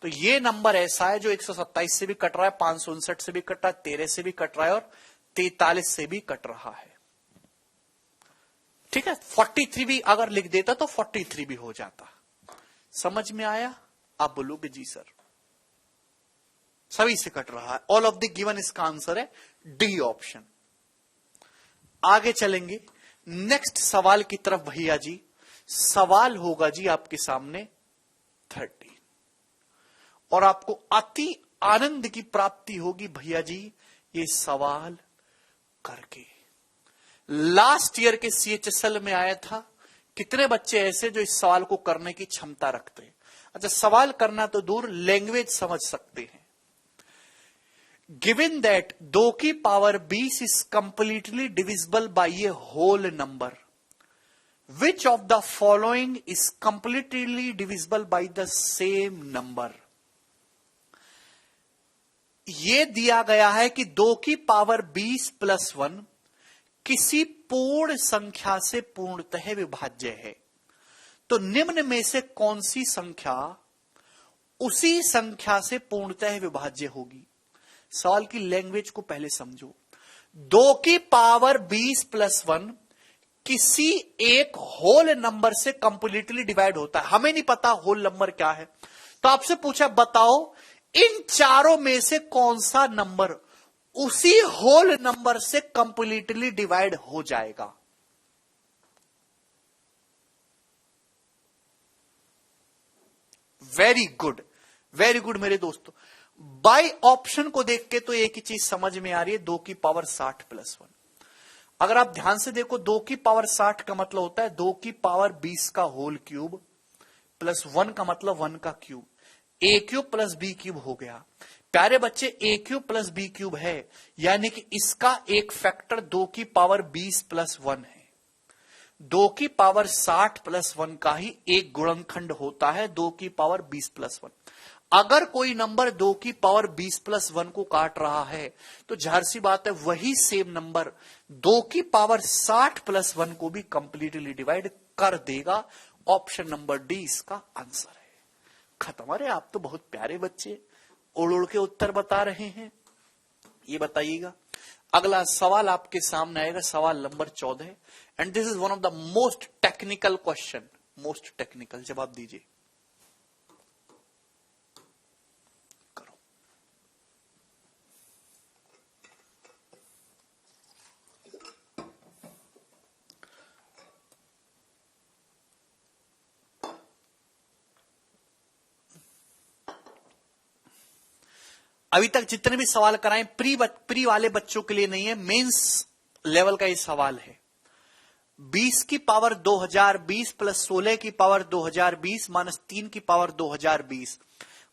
[SPEAKER 1] तो ये नंबर ऐसा है जो 127 से भी कट रहा है, 559 से भी कट रहा है, 13 से भी कट रहा है और 43 से भी कट रहा है। ठीक है, 43 भी अगर लिख देता तो 43 भी हो जाता। समझ में आया? आप बोलोगे जी सर सभी से कट रहा है, ऑल ऑफ द गिवन। इसका आंसर है डी ऑप्शन। आगे चलेंगे नेक्स्ट सवाल की तरफ भैया जी। सवाल होगा जी आपके सामने 13, और आपको अति आनंद की प्राप्ति होगी भैया जी ये सवाल करके। लास्ट ईयर के CHSL में आया था। कितने बच्चे ऐसे जो इस सवाल को करने की क्षमता रखते हैं? अच्छा, सवाल करना तो दूर, लैंग्वेज समझ सकते हैं। गिवन दैट 2 की power 20 is completely divisible by a whole number, which of the following is completely divisible by the same number. यह दिया गया है कि 2 की पावर 20 प्लस 1 किसी पूर्ण संख्या से पूर्णतः विभाज्य है, तो निम्न में से कौन सी संख्या उसी संख्या से पूर्णतः विभाज्य होगी? सवाल की लैंग्वेज को पहले समझो। 2 की पावर 20 प्लस 1 किसी एक होल नंबर से कंप्लीटली डिवाइड होता है। हमें नहीं पता होल नंबर क्या है, तो आपसे पूछा बताओ इन चारों में से कौन सा नंबर उसी होल नंबर से कंप्लीटली डिवाइड हो जाएगा। वेरी गुड, वेरी गुड मेरे दोस्तों। बाई ऑप्शन को देख के तो एक ही चीज समझ में आ रही है, 2 की पावर 60 प्लस 1। अगर आप ध्यान से देखो 2 की पावर 60 का मतलब होता है 2 की पावर 20 का होल क्यूब प्लस 1 का मतलब 1 का क्यूब। ए क्यूब प्लस बी क्यूब हो गया। प्यारे बच्चे ए क्यूब प्लस बी क्यूब है, यानी कि इसका एक फैक्टर 2 की पावर 20 प्लस 1 है। 2 की पावर 60 प्लस 1 का ही एक गुणनखंड होता है 2 की पावर 20 प्लस 1। अगर कोई नंबर 2 की पावर 20 प्लस 1 को काट रहा है तो जाहिर सी बात है वही सेम नंबर 2 की पावर 60 प्लस 1 को भी कंप्लीटली डिवाइड कर देगा। ऑप्शन नंबर डी इसका आंसर है। खत्म। अरे आप तो बहुत प्यारे बच्चे, उड़ उड़ के उत्तर बता रहे हैं। ये बताइएगा, अगला सवाल आपके सामने आएगा, सवाल number 14, and this is one of the most technical question. Most technical, जवाब दीजिए। करो। अभी तक जितने भी सवाल कराए प्री वाले बच्चों के लिए नहीं है, मेंस लेवल का ये सवाल है। 20 की पावर 2020 प्लस 16 की पावर 2020 माइनस 3 की पावर 2020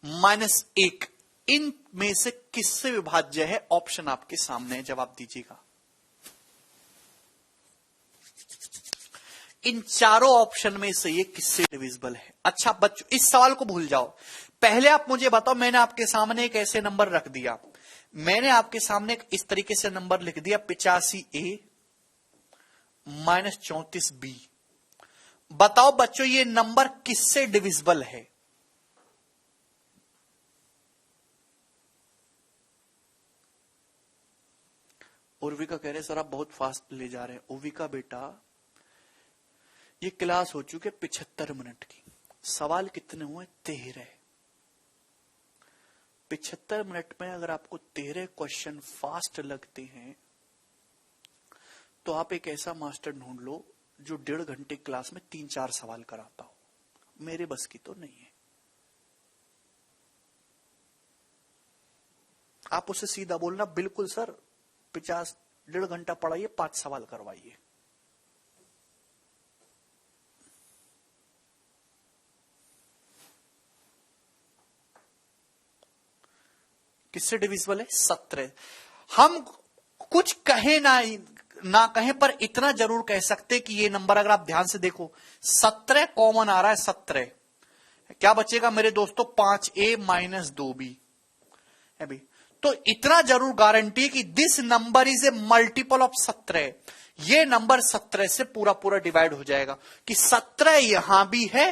[SPEAKER 1] माइनस 1, इन में से किससे विभाज्य है? ऑप्शन आपके सामने है, जवाब दीजिएगा। इन चारों ऑप्शन में से ये किससे डिविजिबल है? अच्छा बच्चों, इस सवाल को भूल जाओ। पहले आप मुझे बताओ, मैंने आपके सामने एक ऐसे नंबर रख दिया, मैंने आपके सामने इस तरीके से नंबर लिख दिया 85A माइनस 34B। बताओ बच्चों ये नंबर किससे डिविजिबल है? उर्विका कह रहे सर आप बहुत फास्ट ले जा रहे हैं। उर्विका बेटा, ये क्लास हो चुकी है 75 मिनट की, सवाल कितने हुए? 13। 75 मिनट में अगर आपको 13 क्वेश्चन फास्ट लगते हैं तो आप एक ऐसा मास्टर ढूंढ लो जो 1.5 घंटे क्लास में 3-4 सवाल कराता हो। मेरे बस की तो नहीं है। आप उससे सीधा बोलना, बिल्कुल सर 1.5 घंटा पढ़ाइए, 5 सवाल करवाइए। किससे डिविजिबल है? 17। हम कुछ कहे ना कहें, पर इतना जरूर कह सकते कि ये नंबर अगर आप ध्यान से देखो 17 कॉमन आ रहा है। 17 क्या बचेगा मेरे दोस्तों? 5A माइनस 2B है भाई। तो इतना जरूर गारंटी कि this number is a multiple of 17। ये नंबर 17 से पूरा पूरा डिवाइड हो जाएगा कि 17 यहां भी है,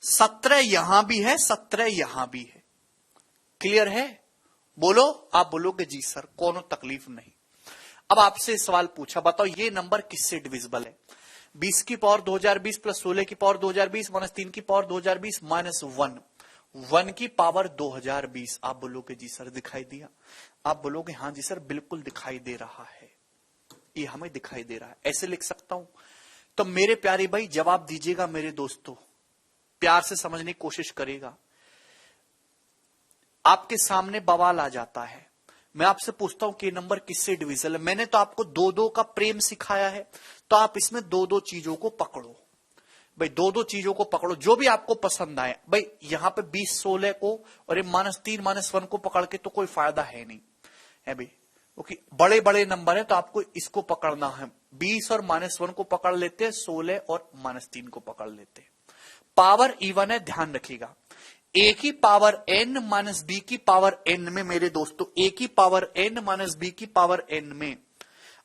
[SPEAKER 1] 17 यहां भी है, 17 यहां भी है। क्लियर है? बोलो। आप बोलोगे जी सर, कोनो तकलीफ नहीं। अब आपसे सवाल पूछा, बताओ ये नंबर किससे डिविजिबल है? 20 की पावर 2020 प्लस 16 की पावर 2020 माइनस 3 की पावर 2020 माइनस 1 की पावर 2020। आप बोलोगे जी सर दिखाई दिया। आप बोलोगे हाँ जी सर बिल्कुल दिखाई दे रहा है, ये हमें दिखाई दे रहा है। ऐसे लिख सकता हूं? तो मेरे प्यारे भाई जवाब दीजिएगा मेरे दोस्तों, प्यार से समझने की कोशिश करेगा। आपके सामने बवाल आ जाता है, मैं आपसे पूछता हूं कि नंबर किससे डिविजिबल है। मैंने तो आपको 2-2 का प्रेम सिखाया है, तो आप इसमें 2-2 चीजों को पकड़ो भाई, 2-2 चीजों को पकड़ो जो भी आपको पसंद आए भाई। यहां पे 20-16 को और -3 -1 को पकड़ के तो कोई फायदा है नहीं है भाई, क्योंकि बड़े बड़े नंबर है तो आपको इसको पकड़ना है। 20 और -1 को पकड़ लेते हैं, 16 और -3 को पकड़ लेते हैं। पावर इवन है, ध्यान रखिएगा। ए की पावर n माइनस बी की पावर n में मेरे दोस्तों, ए की पावर n माइनस बी की पावर n में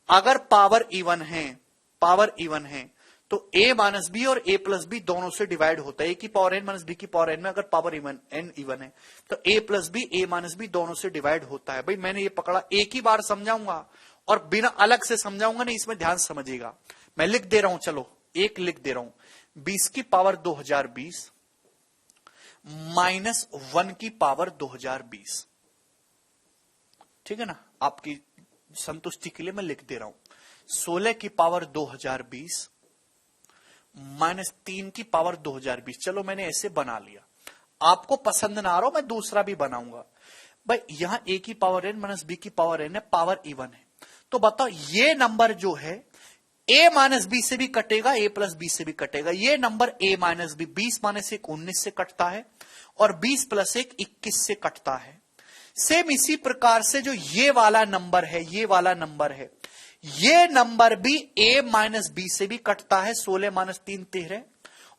[SPEAKER 1] अगर पावर इवन है तो a माइनस बी और a प्लस बी दोनों से डिवाइड होता है। ए की पावर n माइनस बी की पावर n में अगर पावर n इवन है तो a plus b a minus b दोनों से डिवाइड होता है। भाई मैंने ये पकड़ा, एक ही बार समझाऊंगा और बिना अलग से समझाऊंगा नहीं, इसमें ध्यान समझिएगा। मैं लिख दे रहा हूं, चलो एक लिख दे रहा हूं। 20 की पावर 2020 -1 की पावर 2020 ठीक है ना, आपकी संतुष्टि के लिए मैं लिख दे रहा हूं 16 की पावर 2020 माइनस 3 की पावर 2020। चलो मैंने ऐसे बना लिया, आपको पसंद ना आ रहा हो मैं दूसरा भी बनाऊंगा। भाई यहां ए की पावर एन माइनस बी की पावर एन है, पावर इवन है, तो बताओ ये नंबर जो है ए माइनस बी से भी कटेगा, ए प्लस बी से भी कटेगा। ये number a minus b 20 minus 1 19 से कटता है और 20 प्लस 1 21 से कटता है। सेम इसी प्रकार से जो ये वाला नंबर है, ये वाला नंबर है, ये नंबर भी ए माइनस बी से भी कटता है, 16 माइनस 3 13,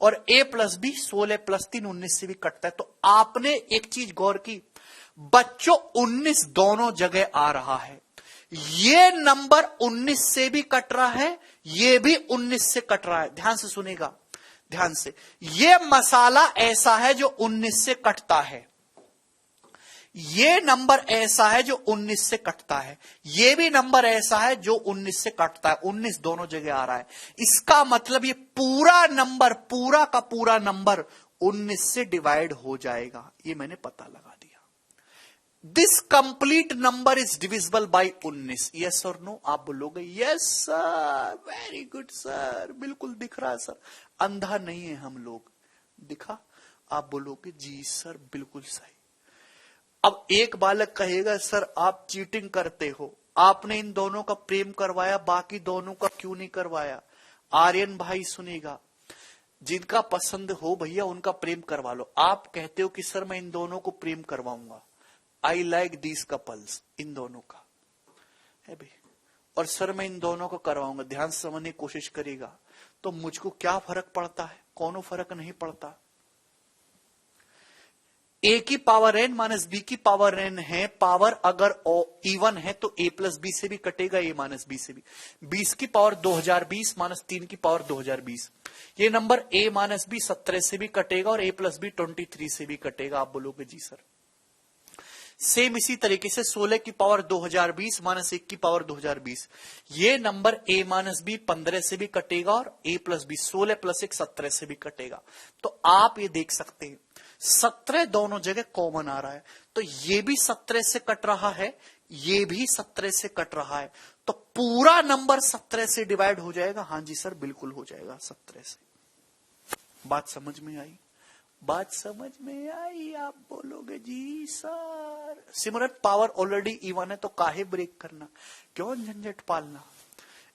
[SPEAKER 1] और ए प्लस बी 16 प्लस 3 19 से भी कटता है। तो आपने एक चीज गौर की बच्चों, 19 दोनों जगह आ रहा है। ये नंबर 19 से भी कट रहा है, ये भी 19 से कट रहा है। ध्यान से सुनेगा, ध्यान से। ये मसाला ऐसा है जो 19 से कटता है, ये नंबर ऐसा है जो 19 से कटता है, ये भी नंबर ऐसा है जो 19 से कटता है। 19 दोनों जगह आ रहा है, इसका मतलब ये पूरा नंबर, पूरा का पूरा नंबर 19 से डिवाइड हो जाएगा। ये मैंने पता लगा दिया। This complete number is divisible by 19। Yes और नो? आप बोलोगे yes sir, very good sir, बिल्कुल दिख रहा है सर, अंधा नहीं है हम लोग, दिखा? आप बोलोगे जी सर बिल्कुल सही। अब एक बालक कहेगा सर आप चीटिंग करते हो, आपने इन दोनों का प्रेम करवाया, बाकी दोनों का क्यों नहीं करवाया? आर्यन भाई सुनेगा, जिनका पसंद हो भैया उनका प्रेम करवा लो। आप कहते हो कि सर मैं इन दोनों को प्रेम करवाऊंगा, आई लाइक दीज कपल्स, इन दोनों का है भाई, और सर मैं इन दोनों को करवाऊंगा। ध्यान से समझने की कोशिश करेगा, तो मुझको क्या फर्क पड़ता है? कोनो फर्क नहीं पड़ता। ए की पावर एन माइनस बी की पावर एन है, पावर अगर इवन है तो ए प्लस बी से भी कटेगा, ए माइनस बी से भी। 20 की पावर 2020 माइनस 3 की पावर 2020, ये नंबर ए माइनस बी 17 से भी कटेगा और ए प्लस बी 23 से भी कटेगा। आप बोलोगे जी सर। सेम इसी तरीके से 16 की पावर 2020 माइनस 1 की पावर 2020, ये नंबर ए माइनस बी 15 से भी कटेगा और ए प्लस बी 16 प्लस 1 17 से भी कटेगा। तो आप ये देख सकते हैं 17 दोनों जगह कॉमन आ रहा है, तो ये भी 17 से कट रहा है, ये भी 17 से कट रहा है, तो पूरा नंबर 17 से डिवाइड हो जाएगा। हाँ जी सर बिल्कुल हो जाएगा 17 से। बात समझ में आई? बात समझ में आई? आप बोलोगे जी सर। सिमरन पावर ऑलरेडी इवन है तो काहे ब्रेक करना, क्यों झंझट पालना?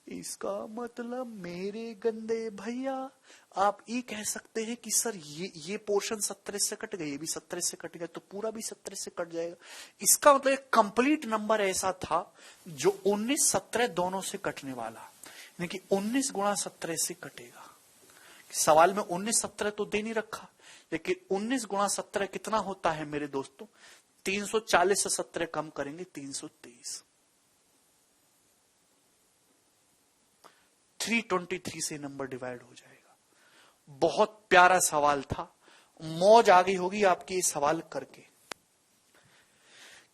[SPEAKER 1] इसका मतलब मेरे गंदे भैया आप ये कह सकते हैं कि सर ये पोर्शन 17 से कट गया, ये भी 17 से कट गया, तो पूरा भी 17 से कट जाएगा। इसका मतलब एक कंप्लीट नंबर ऐसा था जो 19 17 दोनों से कटने वाला, यानी कि 19 गुणा 17 से कटेगा। सवाल में 19 17 तो दे नहीं रखा, लेकिन 19 गुणा 17 कितना होता है मेरे दोस्तों? 340 से 17 कम करेंगे 323, 323 से नंबर डिवाइड हो जाएगा। बहुत प्यारा सवाल था, मौज आ गई होगी आपकी ये सवाल करके।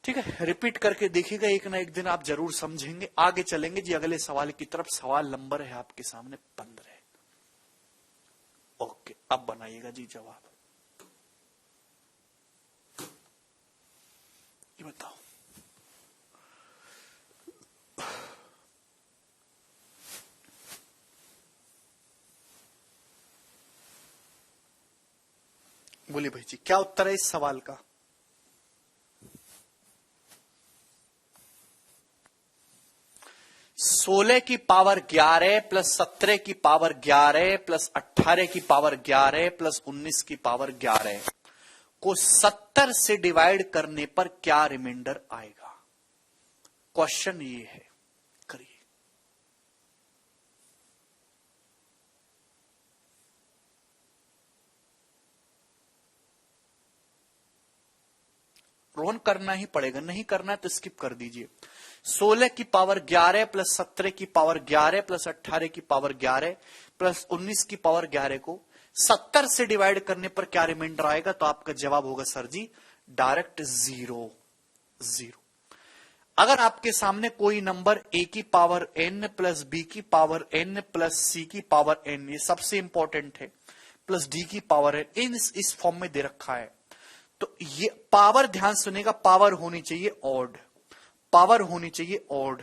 [SPEAKER 1] ठीक है, रिपीट करके देखिएगा, एक ना एक दिन आप जरूर समझेंगे। आगे चलेंगे जी अगले सवाल की तरफ। सवाल नंबर है आपके सामने 15। ओके, अब बनाइएगा जी जवाब। ये बताओ, बोलिए भाई जी क्या उत्तर है इस सवाल का? सोलह की पावर 11 प्लस 17 की पावर 11 प्लस 18 की पावर 11 प्लस 19 की पावर 11 को 70 से डिवाइड करने पर क्या रिमाइंडर आएगा? क्वेश्चन ये है, करिए। रोहन करना ही पड़ेगा, नहीं करना है तो स्किप कर दीजिए। 16 की पावर 11 प्लस 17 की पावर 11 प्लस 18 की पावर 11 प्लस 19 की पावर 11 को 70 से डिवाइड करने पर क्या रिमाइंडर आएगा? तो आपका जवाब होगा सर जी डायरेक्ट 0 0। अगर आपके सामने कोई नंबर a की पावर n प्लस b की पावर n प्लस c की पावर n, ये सबसे इंपॉर्टेंट है, प्लस d की पावर n इस फॉर्म में दे रखा है, तो ये पावर ध्यान सुनेगा, पावर होनी चाहिए ऑड, पावर होनी चाहिए ऑड।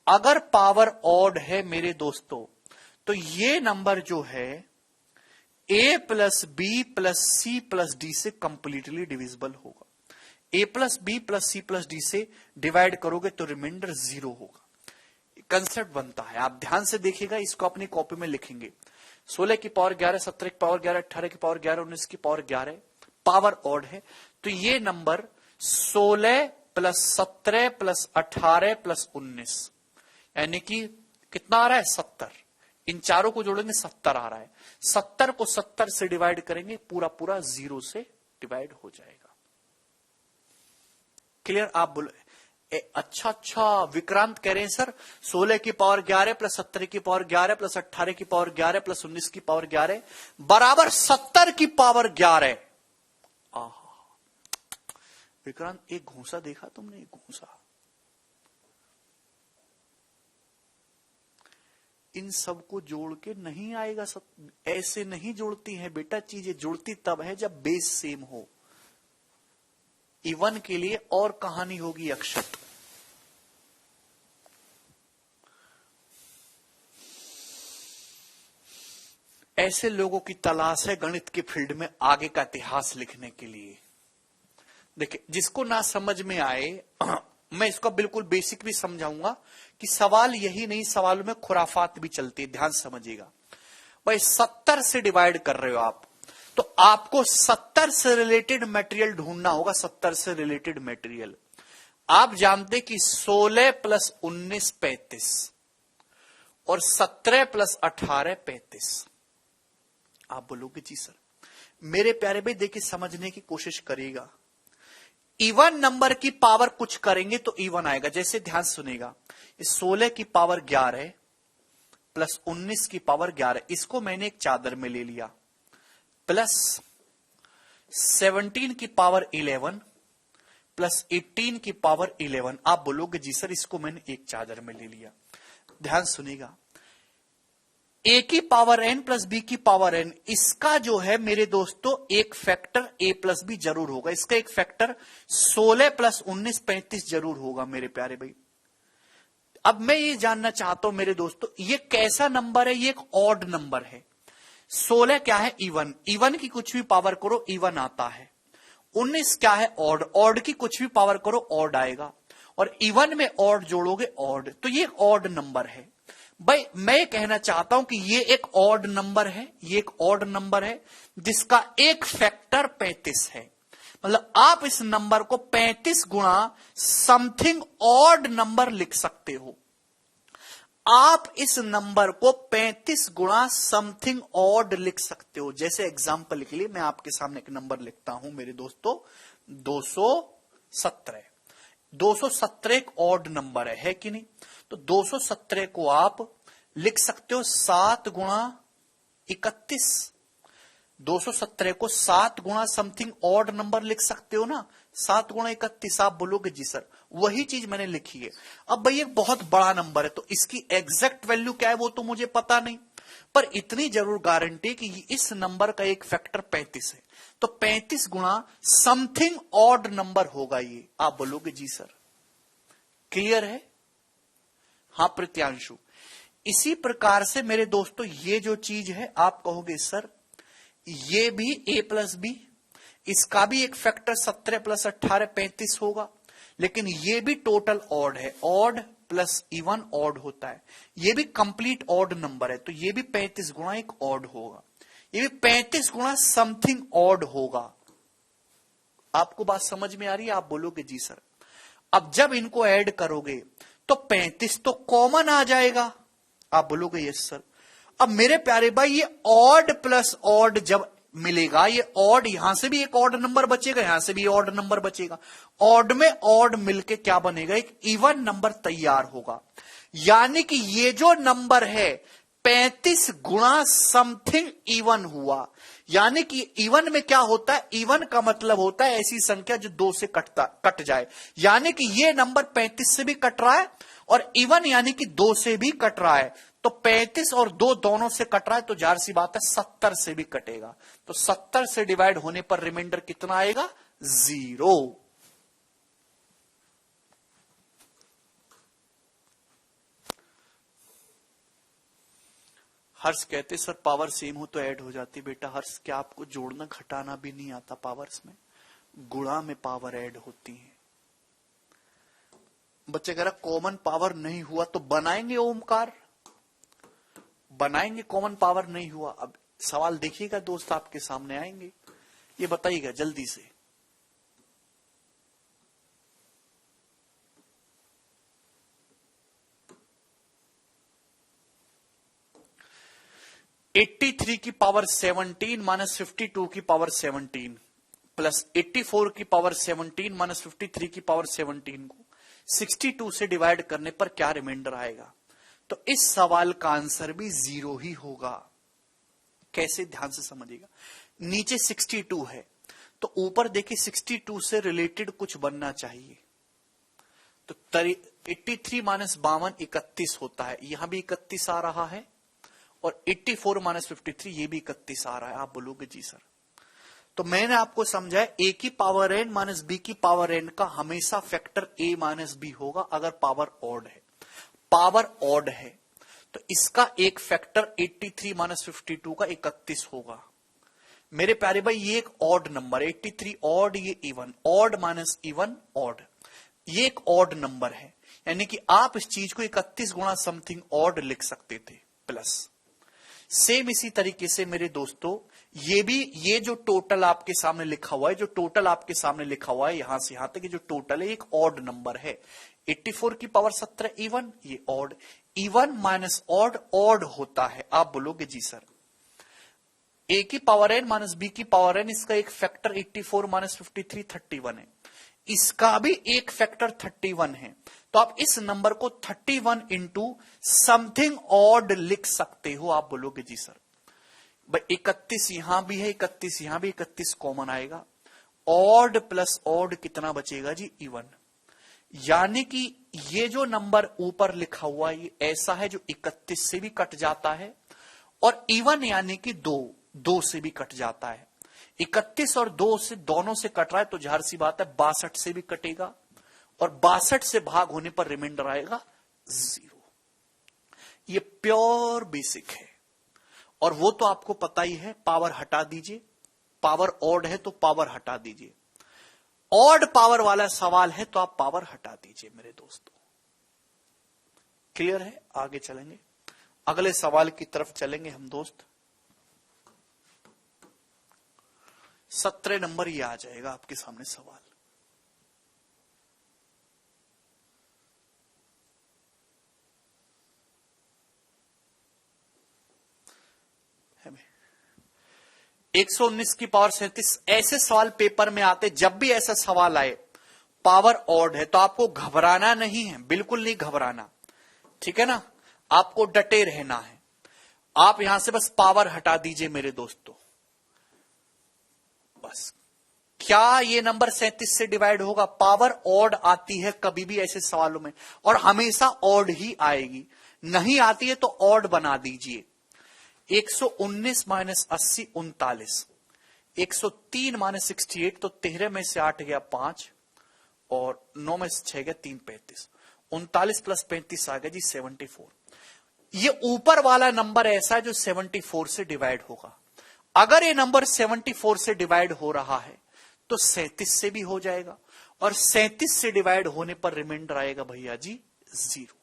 [SPEAKER 1] अगर पावर ऑड है मेरे दोस्तों तो ये नंबर जो है a plus b plus c plus d से कंप्लीटली डिविजिबल होगा। a plus b plus c plus d से डिवाइड करोगे तो रिमाइंडर 0 होगा। कंसेप्ट बनता है, आप ध्यान से देखिएगा, इसको अपनी कॉपी में लिखेंगे। 16 की पावर 11, 17 की पावर 11, 18 की पावर 11, 19 की पावर 11 पावर ऑड है। तो ये नंबर 16 प्लस 17 प्लस 18 प्लस 19 यानी कि कितना आ रहा है 70। इन चारों को जोड़ेंगे 70 आ रहा है। 70 को 70 से डिवाइड करेंगे, पूरा पूरा 0 से डिवाइड हो जाएगा। क्लियर? आप बोलो अच्छा विक्रांत कह रहे हैं सर 16 की पावर 11 प्लस 17 की पावर 11 प्लस 18 की पावर 11 प्लस 19 की पावर 11 बराबर 70 की पावर 11। आहा विक्रांत, एक घूसा देखा तुमने? एक घूसा। इन सबको जोड़ के नहीं आएगा ऐसे नहीं जोड़ती हैं बेटा चीजें, जुड़ती तब है जब बेस सेम हो। इवन के लिए और कहानी होगी अक्षत। ऐसे लोगों की तलाश है गणित के फील्ड में आगे का इतिहास लिखने के लिए। देखिए, जिसको ना समझ में आए मैं इसको बिल्कुल बेसिक भी समझाऊंगा कि सवाल यही नहीं, सवालों में खुराफात भी चलती है, ध्यान समझिएगा। भाई 70 से डिवाइड कर रहे हो आप, तो आपको 70 से रिलेटेड मटेरियल ढूंढना होगा। 70 से रिलेटेड मटेरियल आप जानते कि 16 प्लस 19 35 और 17 प्लस 18 35। आप बोलोगे जी सर। मेरे प्यारे भाई देखिए, समझने की कोशिश करिएगा। इवन नंबर की पावर कुछ करेंगे तो इवन आएगा। जैसे ध्यान सुनेगा, 16 की पावर 11 प्लस 19 की पावर 11, इसको मैंने एक चादर में ले लिया, प्लस 17 की पावर 11 प्लस 18 की पावर 11। आप बोलोगे जी सर इसको मैंने एक चादर में ले लिया। ध्यान सुनिएगा, a की पावर n प्लस b की पावर n, इसका जो है मेरे दोस्तों एक फैक्टर a प्लस बी जरूर होगा। इसका एक फैक्टर 16 प्लस 19 35 जरूर होगा मेरे प्यारे भाई। अब मैं ये जानना चाहता हूं मेरे दोस्तों, ये कैसा नंबर है? ये एक ऑड नंबर है। 16 क्या है? इवन। इवन की कुछ भी पावर करो इवन आता है। 19 क्या है? ऑड। ऑड की कुछ भी पावर करो ऑड आएगा, और इवन में ऑड जोड़ोगे ऑड, तो ये ऑड नंबर है। भाई मैं कहना चाहता हूं कि ये एक ऑड नंबर है, ये एक ऑड नंबर है जिसका एक फैक्टर 35 है। मतलब आप इस नंबर को 35 गुणा समथिंग ऑड नंबर लिख सकते हो। आप इस नंबर को 35 गुणा समथिंग ऑड लिख सकते हो। जैसे एग्जांपल के लिए मैं आपके सामने एक नंबर लिखता हूं मेरे दोस्तों, 217। 217 एक ऑड नंबर है कि नहीं? तो 217 को आप लिख सकते हो 7 गुणा 31। 217 को 7 गुणा समथिंग ऑड नंबर लिख सकते हो ना, 7 गुणा 31। आप बोलोगे जी सर वही चीज मैंने लिखी है। अब भाई ये बहुत बड़ा नंबर है, तो इसकी एग्जैक्ट वैल्यू क्या है वो तो मुझे पता नहीं, पर इतनी जरूर गारंटी कि इस नंबर का एक फैक्टर 35 है, तो 35 गुणा समथिंग ऑड नंबर होगा ये। आप बोलोगे जी सर। क्लियर है? हाँ प्रत्यांशु। इसी प्रकार से मेरे दोस्तों ये जो चीज है आप कहोगे सर ये भी a प्लस बी, इसका भी एक फैक्टर 17 प्लस 18 35 होगा, लेकिन ये भी टोटल ऑड है। ऑड प्लस इवन ऑड होता है, ये भी कंप्लीट ऑड नंबर है, तो ये भी 35 गुणा एक ऑड होगा, ये भी 35 गुणा समथिंग ऑड होगा। आपको बात समझ में आ रही है? आप बोलोगे जी सर। अब जब इनको ऐड करोगे तो 35 तो कॉमन आ जाएगा। आप बोलोगे यस सर। अब मेरे प्यारे भाई ये ऑड प्लस ऑड जब मिलेगा, ये ऑड, यहां से भी एक ऑड नंबर बचेगा, यहां से भी ऑड नंबर बचेगा, ऑड में ऑड मिलके क्या बनेगा? एक इवन नंबर तैयार होगा। यानी कि ये जो नंबर है 35 गुणा समथिंग इवन हुआ। यानी कि इवन में क्या होता है? इवन का मतलब होता है ऐसी संख्या जो 2 से कट जाए। यानी कि ये नंबर 35 से भी कट रहा है और इवन यानी कि 2 से भी कट रहा है, तो 35 और 2 दोनों से कट रहा है, तो जाहिर सी बात है 70 से भी कटेगा। तो 70 से डिवाइड होने पर रिमाइंडर कितना आएगा? 0। हर्ष कहते सर पावर सेम हो तो ऐड हो जाती। बेटा हर्ष, क्या आपको जोड़ना घटाना भी नहीं आता पावर्स में? गुणा में पावर ऐड होती है। बच्चे कह रहा कॉमन पावर नहीं हुआ तो बनाएंगे ओमकार, बनाएंगे। कॉमन पावर नहीं हुआ, अब सवाल देखिएगा दोस्त, आपके सामने आएंगे, ये बताइएगा जल्दी से। (83 की पावर 17 माइनस 52 की पावर 17 प्लस 84 की पावर 17 माइनस 53 की पावर 17 को 62 से डिवाइड करने पर क्या रिमाइंडर आएगा? तो इस सवाल का आंसर भी 0 ही होगा। कैसे, ध्यान से समझिएगा। नीचे 62 है तो ऊपर देखिए 62 से रिलेटेड कुछ बनना चाहिए। तो 83 माइनस 52 31 होता है, यहां भी 31 आ रहा है, और 84 माइनस 53 ये भी 31 आ रहा है। आप बोलोगे जी सर, तो मैंने आपको समझाया ए की पावर एन माइनस बी की पावर एन का हमेशा फैक्टर ए माइनस बी होगा अगर पावर ऑड है। पावर ऑड है तो इसका एक फैक्टर 83 माइनस 52 का 31 होगा। मेरे प्यारे भाई ये एक ऑड नंबर, 83 ऑड, ये even, odd minus even odd, ये एक ऑड नंबर है। यानी कि आप इस चीज को 31 गुणा समथिंग ऑड लिख सकते थे प्लस। सेम इसी तरीके से मेरे दोस्तों ये भी, ये जो टोटल आपके सामने लिखा हुआ है, जो टोटल आपके सामने लिखा हुआ है यहां से यहां तक, ये जो टोटल है एक ऑड नंबर है। 84 की पावर 17 इवन, ये odd, even minus odd, odd होता है। आप बोलोगे जी सर, ए की पावर एन माइनस बी की पावर एन, इसका एक फैक्टर 84 माइनस 53 31 है, इसका भी एक फैक्टर 31 है। तो आप इस नंबर को 31 इंटू समथिंग ऑड लिख सकते हो। आप बोलोगे जी सर, भाई 31 यहां भी है, 31 यहां भी, 31 कॉमन आएगा, ऑड प्लस ऑड कितना बचेगा जी? इवन। यानी कि ये जो नंबर ऊपर लिखा हुआ है ये ऐसा है जो 31 से भी कट जाता है, और इवन यानी कि 2 से भी कट जाता है। 31 और 2 से, दोनों से कट रहा है तो जाहिर सी बात है 62 से भी कटेगा, और 62 से भाग होने पर रिमाइंडर आएगा 0। ये प्योर बेसिक है, और वो तो आपको पता ही है। पावर हटा दीजिए, पावर ऑड है तो पावर हटा दीजिए, ऑड पावर वाला सवाल है तो आप पावर हटा दीजिए मेरे दोस्तों। क्लियर है? आगे चलेंगे, अगले सवाल की तरफ चलेंगे हम दोस्त। 17 नंबर ये आ जाएगा आपके सामने सवाल। है 119 की पावर 37। ऐसे सवाल पेपर में आते, जब भी ऐसा सवाल आए पावर ऑड है तो आपको घबराना नहीं है, बिल्कुल नहीं घबराना, ठीक है ना। आपको डटे रहना है। आप यहां से बस पावर हटा दीजिए मेरे दोस्तों, बस। क्या ये नंबर 37 से डिवाइड होगा? पावर ऑड आती है कभी भी ऐसे सवालों में, और हमेशा ऑड ही आएगी। नहीं आती है तो ऑड बना दीजिए। 119 माइनस 80 39, 103 माइनस 68, तो 13 में से 8 गया 5, और 9 में से 6 गया 3 35, 39 प्लस 35 आ गया जी 74। ये ऊपर वाला नंबर ऐसा है जो 74 से डिवाइड होगा। अगर ये नंबर 74 से डिवाइड हो रहा है तो 37 से भी हो जाएगा, और 37 से डिवाइड होने पर रिमाइंडर आएगा भैया जी 0।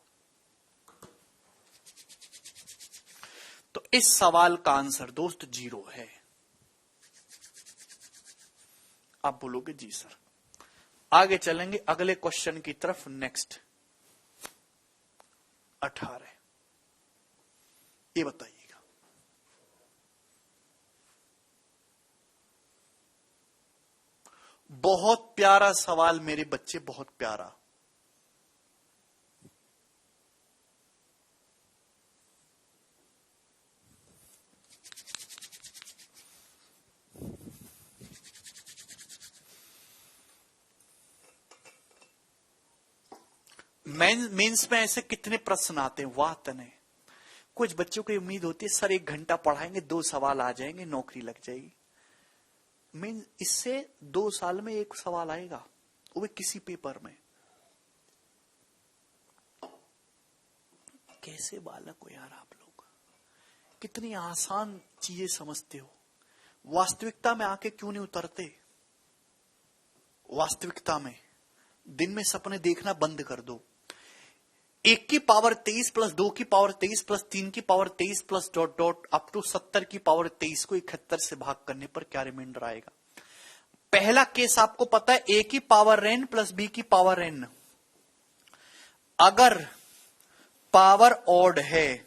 [SPEAKER 1] तो इस सवाल का आंसर दोस्त 0 है। आप बोलोगे जी सर। आगे चलेंगे अगले क्वेश्चन की तरफ। नेक्स्ट 18, ये बताइएगा। बहुत प्यारा सवाल मेरे बच्चे, बहुत प्यारा। मेंस में ऐसे कितने प्रश्न आते हैं, वाह तने। कुछ बच्चों को उम्मीद होती है सर 1 घंटा पढ़ाएंगे 2 सवाल आ जाएंगे, नौकरी लग जाएगी। मीन इससे 2 साल में 1 सवाल आएगा, वो भी किसी पेपर में। कैसे बालक हो यार आप लोग, कितनी आसान चीजें समझते हो, वास्तविकता में आके क्यों नहीं उतरते? वास्तविकता में दिन में सपने देखना बंद कर दो। 1 की पावर 23 प्लस 2 की पावर 23 प्लस 3 की power 23 plus dot dot up to 70 की पावर 23 को 71 से भाग करने पर क्या रिमाइंडर आएगा? पहला केस आपको पता है, a की पावर n प्लस b की पावर n, अगर पावर ऑड है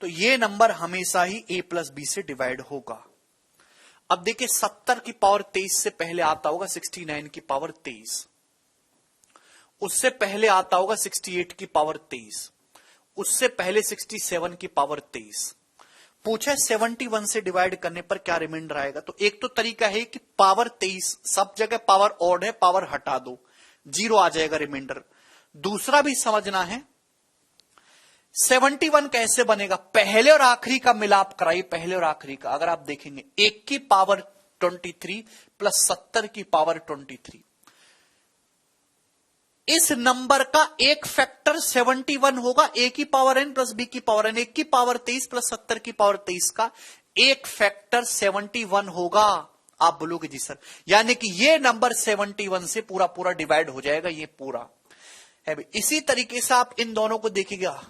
[SPEAKER 1] तो ये नंबर हमेशा ही a प्लस b से डिवाइड होगा। अब देखिए 70 की पावर 23 से पहले आता होगा 69 की पावर 23, उससे पहले आता होगा 68 की पावर 23, उससे पहले 67 की पावर 23। पूछा 71 से डिवाइड करने पर क्या रिमाइंडर आएगा? तो एक तो तरीका है कि पावर 23, सब जगह पावर ऑड है, पावर हटा दो, 0 आ जाएगा रिमाइंडर। दूसरा भी समझना है, 71 कैसे बनेगा? पहले और आखिरी का मिलाप कराइए, पहले और आखिरी का। अगर आप देखेंगे 1 की पावर 23 प्लस 70 की पावर 23, इस नंबर का एक फैक्टर 71 होगा, a की पावर n प्लस b की पावर n। 1 की पावर 23 प्लस 70 की पावर 23 का एक फैक्टर 71 होगा। आप बोलोगे जी सर, यानी कि ये नंबर 71 से पूरा पूरा डिवाइड हो जाएगा, ये पूरा है। इसी तरीके से आप इन दोनों को देखिएगा,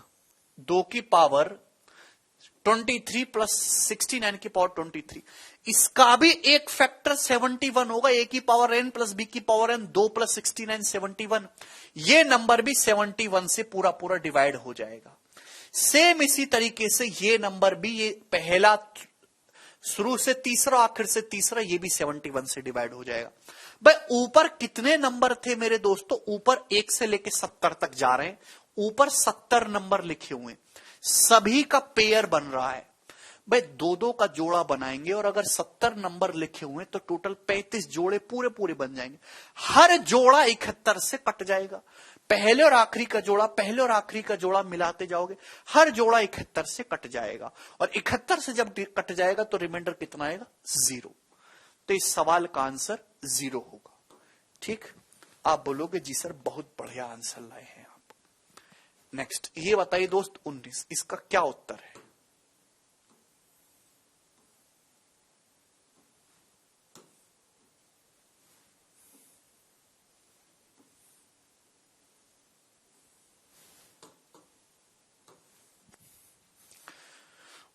[SPEAKER 1] 2 की पावर 23 प्लस 69 की पावर 23, इसका भी एक फैक्टर 71 होगा, a की पावर n प्लस b की पावर n, 2 प्लस 69 71, ये नंबर भी 71 से पूरा पूरा डिवाइड हो जाएगा। सेम इसी तरीके से ये नंबर भी, ये पहला शुरू से तीसरा आखिर से तीसरा, ये भी 71 से डिवाइड हो जाएगा। भाई ऊपर कितने नंबर थे मेरे दोस्तों? ऊपर 1 से लेके 70 तक जा रहे हैं, ऊपर 70 नंबर लिखे हुए, सभी का पेयर बन रहा है। भाई 2-2 का जोड़ा बनाएंगे और अगर 70 नंबर लिखे हुए तो टोटल 35 जोड़े पूरे पूरे बन जाएंगे। हर जोड़ा 71 से कट जाएगा। पहले और आखिरी का जोड़ा, पहले और आखिरी का जोड़ा मिलाते जाओगे, हर जोड़ा 71 से कट जाएगा, और 71 से जब कट जाएगा तो रिमाइंडर कितना आएगा? 0। तो इस सवाल का आंसर 0 होगा। ठीक, आप बोलोगे जी सर बहुत बढ़िया आंसर लाए हैं आप। नेक्स्ट ये बताइए दोस्त 19, इसका क्या उत्तर है?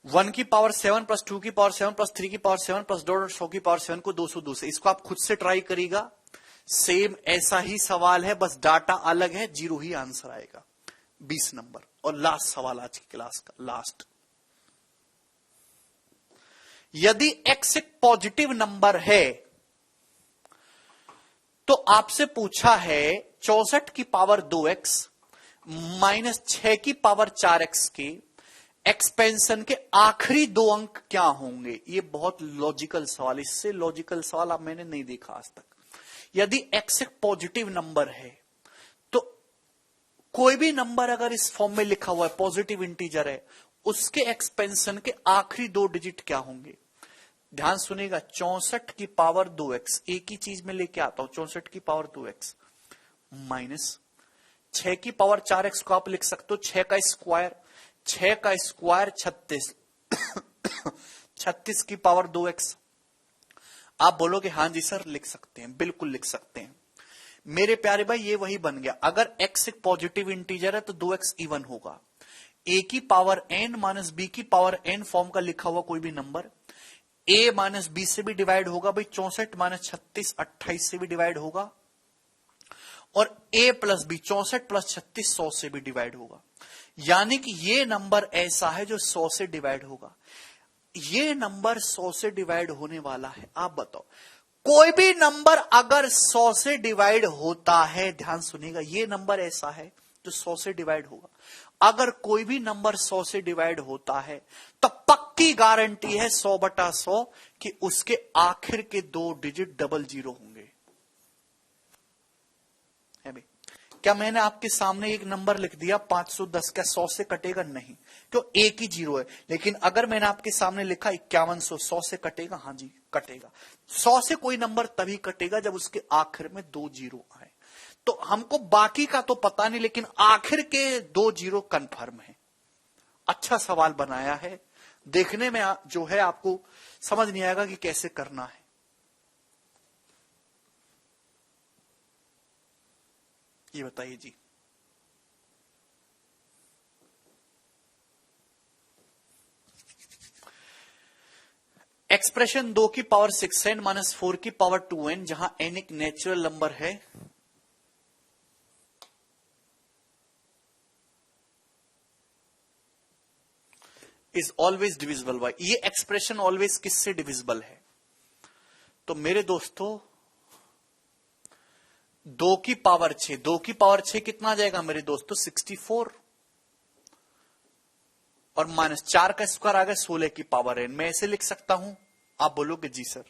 [SPEAKER 1] वन की पावर 7 प्लस 2 की पावर 7 प्लस 3 की पावर 7 प्लस 2 की पावर 7 को 202 से, इसको आप खुद से ट्राई करिएगा। सेम ऐसा ही सवाल है, बस डाटा अलग है, 0 ही आंसर आएगा। 20 नंबर और लास्ट सवाल आज की क्लास का, लास्ट। यदि x एक पॉजिटिव नंबर है तो आपसे पूछा है 64 की पावर 2x माइनस 6 की पावर 4x के एक्सपेंशन के आखिरी 2 अंक क्या होंगे? ये बहुत लॉजिकल सवाल, इससे लॉजिकल सवाल आप मैंने नहीं देखा आज तक। यदि x एक पॉजिटिव नंबर है तो कोई भी नंबर अगर इस फॉर्म में लिखा हुआ है, पॉजिटिव इंटीजर है, उसके एक्सपेंशन के आखिरी 2 डिजिट क्या होंगे? ध्यान सुनेगा, 64 की पावर 2x, एक ही चीज में लेके आता हूं, 64 की पावर 2x माइनस 6 की पावर 4x को आप लिख सकते हो 6 का स्क्वायर, 6 का स्क्वायर 36 36 की पावर 2x। आप बोलोगे हाँ जी सर लिख सकते हैं, बिल्कुल लिख सकते हैं मेरे प्यारे भाई, ये वही बन गया। अगर x एक पॉजिटिव इंटीजर है तो 2x इवन होगा। a की पावर n माइनस b की पावर n फॉर्म का लिखा हुआ कोई भी नंबर a माइनस b से भी डिवाइड होगा। भाई 64 माइनस 36 28 से भी डिवाइड होगा, और a प्लस b 64 प्लस 36 100 से भी डिवाइड होगा। यानी कि ये नंबर ऐसा है जो 100 से डिवाइड होगा। ये नंबर 100 से डिवाइड होने वाला है। आप बताओ कोई भी नंबर अगर 100 से डिवाइड होता है, ध्यान सुनिएगा, ये नंबर ऐसा है जो 100 से डिवाइड होगा। अगर कोई भी नंबर 100 से डिवाइड होता है तो पक्की गारंटी है 100/100 कि उसके आखिर के 2 डिजिट डबल 0 होंगे। है भाई, क्या मैंने आपके सामने एक नंबर लिख दिया 510, क्या 100 से कटेगा? नहीं, क्यों? एक ही 0 है। लेकिन अगर मैंने आपके सामने लिखा 5100, 100 से कटेगा? हाँ जी कटेगा। 100 से कोई नंबर तभी कटेगा जब उसके आखिर में 2 0 आए। तो हमको बाकी का तो पता नहीं, लेकिन आखिर के 2 0 कंफर्म है। अच्छा सवाल बनाया है, देखने में जो है आपको समझ नहीं आएगा कि कैसे करना है। ये बताइए जी। एक्सप्रेशन 2 की पावर 6n माइनस 4 की पावर 2n, जहां n एक नेचुरल नंबर है, इज ऑलवेज डिविजिबल बाय। ये एक्सप्रेशन ऑलवेज किससे डिविजिबल है? तो मेरे दोस्तों 2 की पावर 6, 2 की पावर 6 कितना आ जाएगा मेरे दोस्तों? 64, और माइनस 4 का स्क्वायर आ गया 16 की पावर n। मैं ऐसे लिख सकता हूं? आप बोलोगे जी सर।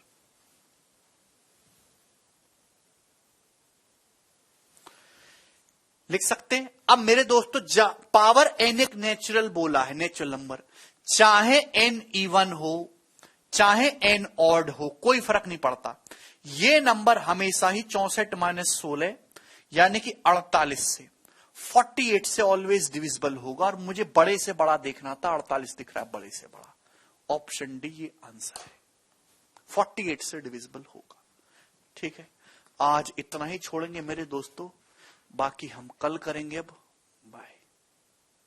[SPEAKER 1] लिख सकते हैं। अब मेरे दोस्तों पावर n एक नेचुरल बोला है, नेचुरल नंबर, चाहे n इवन हो चाहे n ऑड हो, कोई फर्क नहीं पड़ता। ये नंबर हमेशा ही 64 माइनस 16 यानी कि 48 से 48 से ऑलवेज डिविजिबल होगा। और मुझे बड़े से बड़ा देखना था, 48 दिख रहा है बड़े से बड़ा। ऑप्शन डी ये आंसर है, 48 से डिविजिबल होगा। ठीक है, आज इतना ही छोड़ेंगे मेरे दोस्तों, बाकी हम कल करेंगे। अब